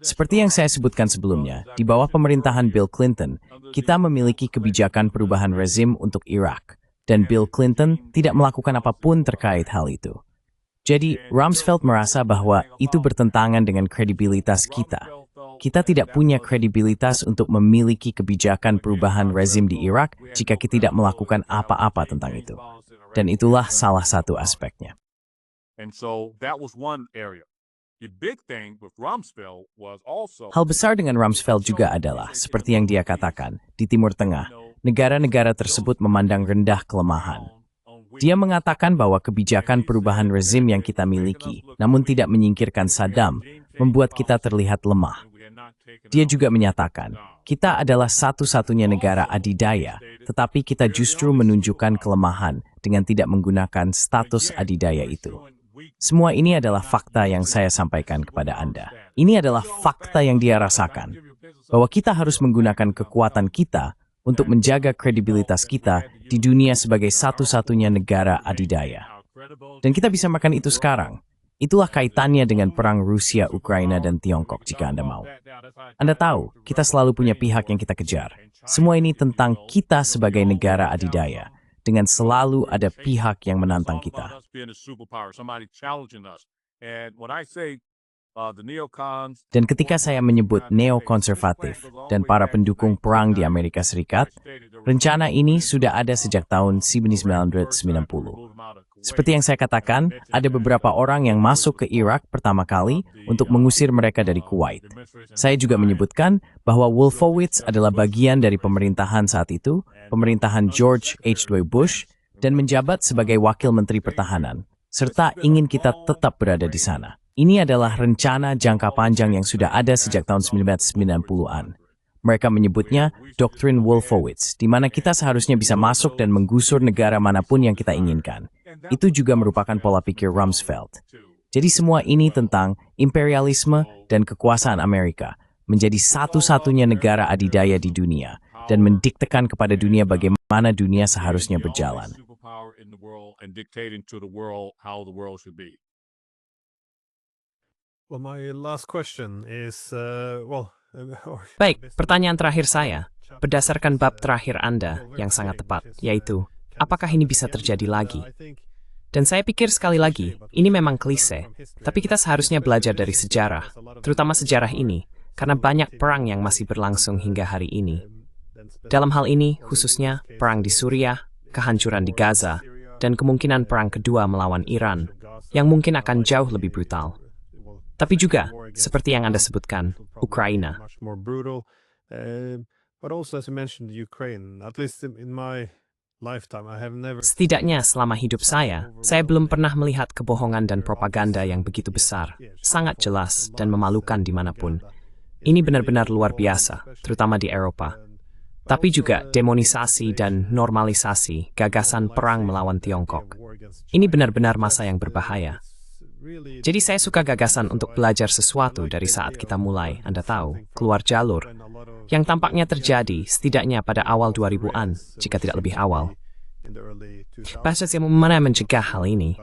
Seperti yang saya sebutkan sebelumnya, di bawah pemerintahan Bill Clinton, kita memiliki kebijakan perubahan rezim untuk Irak, dan Bill Clinton tidak melakukan apapun terkait hal itu. Jadi, Rumsfeld merasa bahwa itu bertentangan dengan kredibilitas kita. Kita tidak punya kredibilitas untuk memiliki kebijakan perubahan rezim di Irak jika kita tidak melakukan apa-apa tentang itu. Dan itulah salah satu aspeknya. Hal besar dengan Rumsfeld juga adalah, seperti yang dia katakan, di Timur Tengah, negara-negara tersebut memandang rendah kelemahan. Dia mengatakan bahwa kebijakan perubahan rezim yang kita miliki, namun tidak menyingkirkan Saddam, membuat kita terlihat lemah. Dia juga menyatakan, kita adalah satu-satunya negara adidaya, tetapi kita justru menunjukkan kelemahan dengan tidak menggunakan status adidaya itu. Semua ini adalah fakta yang saya sampaikan kepada Anda. Ini adalah fakta yang dia rasakan, bahwa kita harus menggunakan kekuatan kita untuk menjaga kredibilitas kita di dunia sebagai satu-satunya negara adidaya. Dan kita bisa makan itu sekarang. Itulah kaitannya dengan perang Rusia, Ukraina, dan Tiongkok jika Anda mau. Anda tahu, kita selalu punya pihak yang kita kejar. Semua ini tentang kita sebagai negara adidaya, dengan selalu ada pihak yang menantang kita. Dan ketika saya menyebut neokonservatif dan para pendukung perang di Amerika Serikat, rencana ini sudah ada sejak tahun 1990. Seperti yang saya katakan, ada beberapa orang yang masuk ke Irak pertama kali untuk mengusir mereka dari Kuwait. Saya juga menyebutkan bahwa Wolfowitz adalah bagian dari pemerintahan saat itu, pemerintahan George H.W. Bush, dan menjabat sebagai Wakil Menteri Pertahanan, serta ingin kita tetap berada di sana. Ini adalah rencana jangka panjang yang sudah ada sejak tahun 1990-an. Mereka menyebutnya Doktrin Wolfowitz, di mana kita seharusnya bisa masuk dan menggusur negara manapun yang kita inginkan. Itu juga merupakan pola pikir Rumsfeld. Jadi semua ini tentang imperialisme dan kekuasaan Amerika menjadi satu-satunya negara adidaya di dunia dan mendiktekan kepada dunia bagaimana dunia seharusnya berjalan. Well, my last question is, Baik, pertanyaan terakhir saya, berdasarkan bab terakhir Anda yang sangat tepat, yaitu, apakah ini bisa terjadi lagi? Dan saya pikir sekali lagi, ini memang klise, tapi kita seharusnya belajar dari sejarah, terutama sejarah ini, karena banyak perang yang masih berlangsung hingga hari ini. Dalam hal ini, khususnya perang di Suriah, kehancuran di Gaza, dan kemungkinan perang kedua melawan Iran, yang mungkin akan jauh lebih brutal. Tapi juga, seperti yang Anda sebutkan, Ukraina. Setidaknya selama hidup saya belum pernah melihat kebohongan dan propaganda yang begitu besar, sangat jelas dan memalukan dimanapun. Ini benar-benar luar biasa, terutama di Eropa. Tapi juga demonisasi dan normalisasi gagasan perang melawan Tiongkok. Ini benar-benar masa yang berbahaya. Jadi saya suka gagasan untuk belajar sesuatu dari saat kita mulai, Anda tahu, keluar jalur, yang tampaknya terjadi setidaknya pada awal 2000-an, jika tidak lebih awal. Bagaimana mencegah hal ini?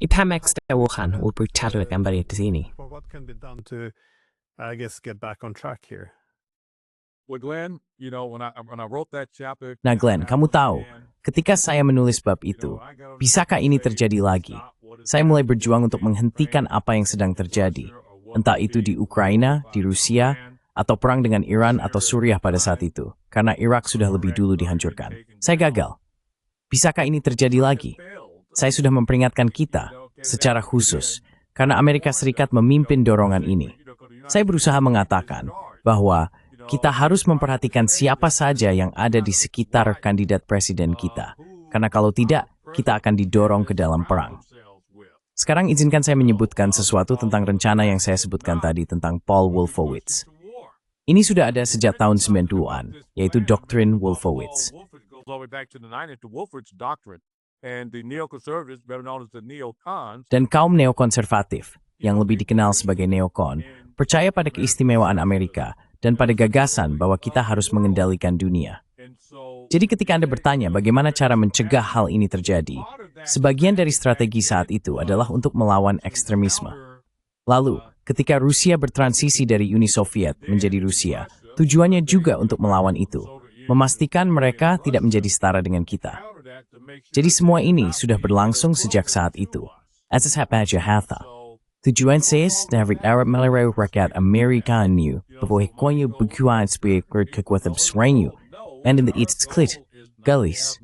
Ipamex Wuhan berbicara kembali di sini. Nah Glenn, kamu tahu, ketika saya menulis bab itu, bisakah ini terjadi lagi? Saya mulai berjuang untuk menghentikan apa yang sedang terjadi, entah itu di Ukraina, di Rusia, atau perang dengan Iran atau Suriah pada saat itu, karena Irak sudah lebih dulu dihancurkan. Saya gagal. Bisakah ini terjadi lagi? Saya sudah memperingatkan kita, secara khusus, karena Amerika Serikat memimpin dorongan ini. Saya berusaha mengatakan bahwa kita harus memperhatikan siapa saja yang ada di sekitar kandidat presiden kita, karena kalau tidak, kita akan didorong ke dalam perang. Sekarang izinkan saya menyebutkan sesuatu tentang rencana yang saya sebutkan tadi tentang Paul Wolfowitz. Ini sudah ada sejak tahun 90-an, yaitu Doktrin Wolfowitz. Dan kaum neokonservatif, yang lebih dikenal sebagai neokon, percaya pada keistimewaan Amerika dan pada gagasan bahwa kita harus mengendalikan dunia. Jadi ketika Anda bertanya bagaimana cara mencegah hal ini terjadi, sebagian dari strategi saat itu adalah untuk melawan ekstremisme. Lalu, ketika Rusia bertransisi dari Uni Soviet menjadi Rusia, tujuannya juga untuk melawan itu, memastikan mereka tidak menjadi setara dengan kita. Jadi semua ini sudah berlangsung sejak saat itu. Tujuan saya dari Arab Malaya rakyat Amerika ini bahwa hikmahnya bukan sebagai kekuatan besarnya, and in the East Klit, Galis,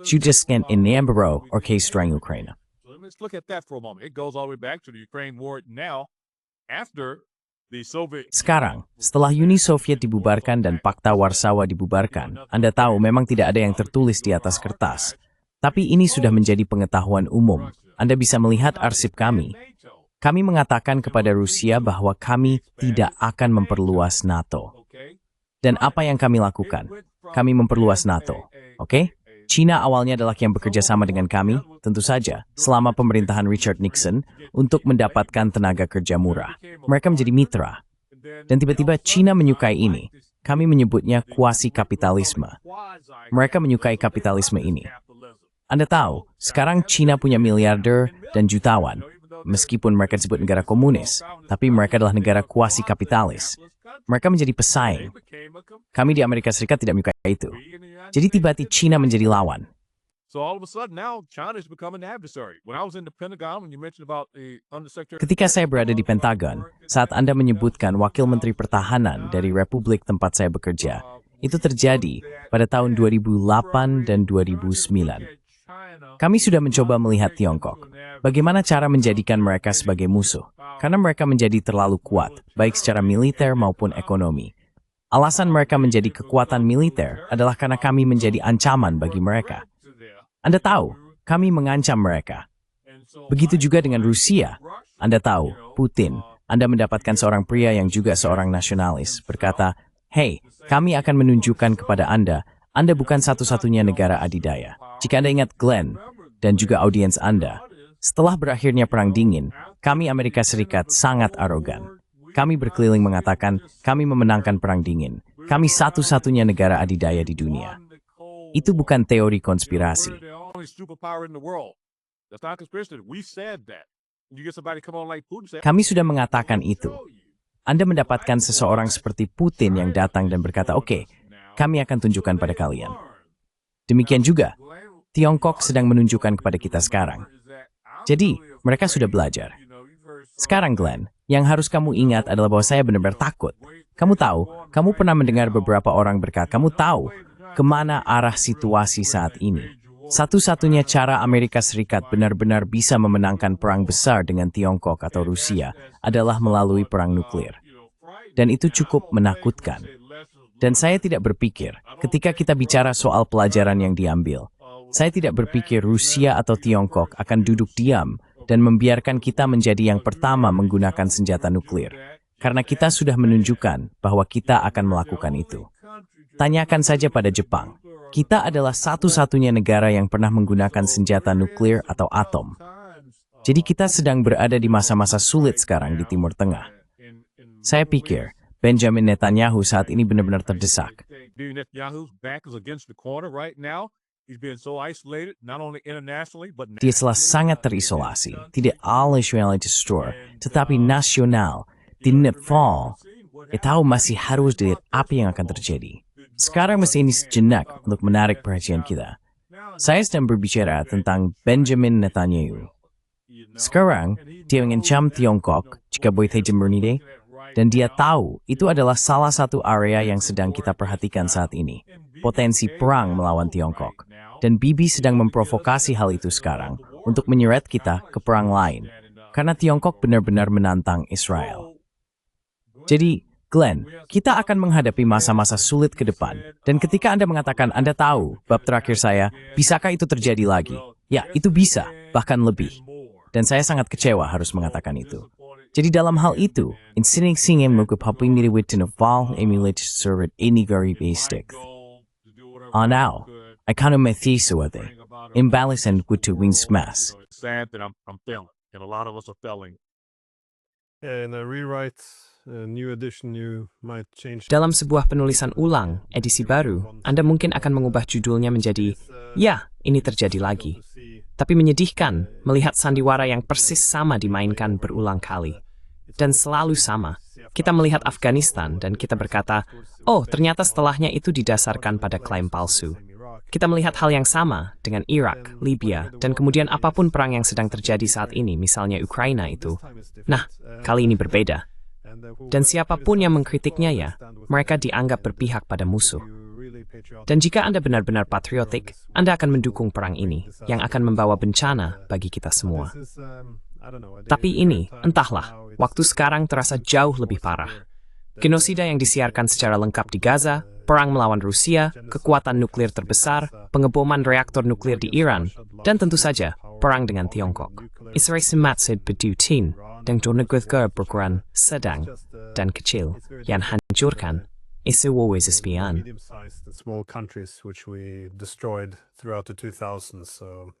Judaskan in Nambaro or K-Strang Ukraine. Let's look at that for a moment. It goes all the way back to the Ukraine war now, after the Soviet... Sekarang, setelah Uni Soviet dibubarkan dan Pakta Warsawa dibubarkan, Anda tahu memang tidak ada yang tertulis di atas kertas. Tapi ini sudah menjadi pengetahuan umum. Anda bisa melihat arsip kami. Kami mengatakan kepada Rusia bahwa kami tidak akan memperluas NATO. Dan apa yang kami lakukan? Kami memperluas NATO, oke? China awalnya adalah yang bekerja sama dengan kami, tentu saja, selama pemerintahan Richard Nixon, untuk mendapatkan tenaga kerja murah. Mereka menjadi mitra. Dan tiba-tiba China menyukai ini. Kami menyebutnya kuasi-kapitalisme. Mereka menyukai kapitalisme ini. Anda tahu, sekarang China punya miliarder dan jutawan. Meskipun mereka disebut negara komunis, tapi mereka adalah negara kuasi-kapitalis. Mereka menjadi pesaing. Kami di Amerika Serikat tidak menyukai itu. Jadi tiba-tiba China menjadi lawan. Ketika saya berada di Pentagon, saat Anda menyebutkan Wakil Menteri Pertahanan dari Republik tempat saya bekerja, itu terjadi pada tahun 2008 dan 2009. Kami sudah mencoba melihat Tiongkok. Bagaimana cara menjadikan mereka sebagai musuh? Karena mereka menjadi terlalu kuat, baik secara militer maupun ekonomi. Alasan mereka menjadi kekuatan militer adalah karena kami menjadi ancaman bagi mereka. Anda tahu, kami mengancam mereka. Begitu juga dengan Rusia. Anda tahu, Putin, Anda mendapatkan seorang pria yang juga seorang nasionalis, berkata, "Hey, kami akan menunjukkan kepada Anda bukan satu-satunya negara adidaya." Jika Anda ingat Glenn, dan juga audiens Anda, setelah berakhirnya Perang Dingin, kami Amerika Serikat sangat arogan. Kami berkeliling mengatakan, kami memenangkan Perang Dingin. Kami satu-satunya negara adidaya di dunia. Itu bukan teori konspirasi. Kami sudah mengatakan itu. Anda mendapatkan seseorang seperti Putin yang datang dan berkata, "Oke, kami akan tunjukkan pada kalian." Demikian juga, Tiongkok sedang menunjukkan kepada kita sekarang. Jadi, mereka sudah belajar. Sekarang, Glenn, yang harus kamu ingat adalah bahwa saya benar-benar takut. Kamu tahu, kamu pernah mendengar beberapa orang berkata, kamu tahu kemana arah situasi saat ini. Satu-satunya cara Amerika Serikat benar-benar bisa memenangkan perang besar dengan Tiongkok atau Rusia adalah melalui perang nuklir. Dan itu cukup menakutkan. Dan saya tidak berpikir, ketika kita bicara soal pelajaran yang diambil, saya tidak berpikir Rusia atau Tiongkok akan duduk diam dan membiarkan kita menjadi yang pertama menggunakan senjata nuklir. Karena kita sudah menunjukkan bahwa kita akan melakukan itu. Tanyakan saja pada Jepang. Kita adalah satu-satunya negara yang pernah menggunakan senjata nuklir atau atom. Jadi kita sedang berada di masa-masa sulit sekarang di Timur Tengah. Saya pikir Benjamin Netanyahu saat ini benar-benar terdesak. Dia telah sangat terisolasi, tidak nasional destroyer, tetapi nasional, di Nepal, tahu masih harus dilihat apa yang akan terjadi. Sekarang mesti ini sejenak untuk menarik perhatian kita. Saya sedang berbicara tentang Benjamin Netanyahu. Sekarang, dia mengancam Tiongkok jika boleh hegemoni, dan dia tahu itu adalah salah satu area yang sedang kita perhatikan saat ini. Potensi perang melawan Tiongkok. Dan Bibi sedang memprovokasi hal itu sekarang untuk menyeret kita ke perang lain. Karena Tiongkok benar-benar menantang Israel. Jadi, Glenn, kita akan menghadapi masa-masa sulit ke depan. Dan ketika Anda mengatakan Anda tahu, bab terakhir saya, bisakah itu terjadi lagi? Ya, itu bisa, bahkan lebih. Dan saya sangat kecewa harus mengatakan itu. Jadi dalam hal itu, insing yang mengupapin diri with Nepal emulate server ini garibistik. Now, I can't imagine what they imbalance and good to win smash. Sad that I'm feeling, and a lot of us are feeling. In a rewrite, a new edition, you might change. Dalam sebuah penulisan ulang, edisi baru, Anda mungkin akan mengubah judulnya menjadi, "Ya, ini terjadi lagi." Tapi menyedihkan melihat sandiwara yang persis sama dimainkan berulang kali. Dan selalu sama. Kita melihat Afghanistan dan kita berkata, oh ternyata setelahnya itu didasarkan pada klaim palsu. Kita melihat hal yang sama dengan Irak, Libya, dan kemudian apapun perang yang sedang terjadi saat ini, misalnya Ukraina itu. Nah, kali ini berbeda. Dan siapapun yang mengkritiknya ya, mereka dianggap berpihak pada musuh. Dan jika Anda benar-benar patriotik, Anda akan mendukung perang ini, yang akan membawa bencana bagi kita semua. Tapi ini, entahlah, waktu sekarang terasa jauh lebih parah. Genosida yang disiarkan secara lengkap di Gaza, perang melawan Rusia, kekuatan nuklir terbesar, pengeboman reaktor nuklir di Iran, dan tentu saja, perang dengan Tiongkok. Israel sematsid bedutin, dan negara berukuran sedang dan kecil, yang hancurkan, isu always espian. Small countries which we destroyed throughout the 2000s. So,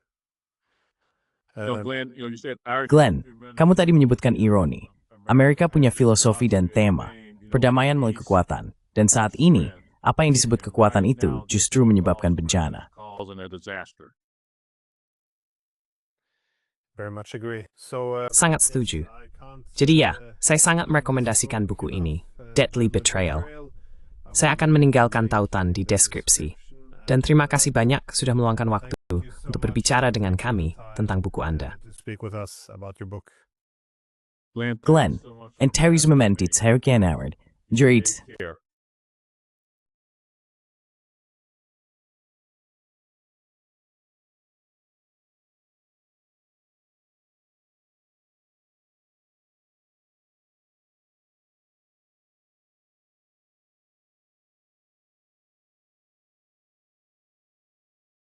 Glenn, kamu tadi menyebutkan ironi. Amerika punya filosofi dan tema, perdamaian melalui kekuatan. Dan saat ini, apa yang disebut kekuatan itu justru menyebabkan bencana. Sangat setuju. Jadi ya, saya sangat merekomendasikan buku ini, Deadly Betrayal. Saya akan meninggalkan tautan di deskripsi. Dan terima kasih banyak sudah meluangkan waktu untuk berbicara dengan kami tentang buku Anda. Glenn, and Terry's Mementi Terry Howard, Jared.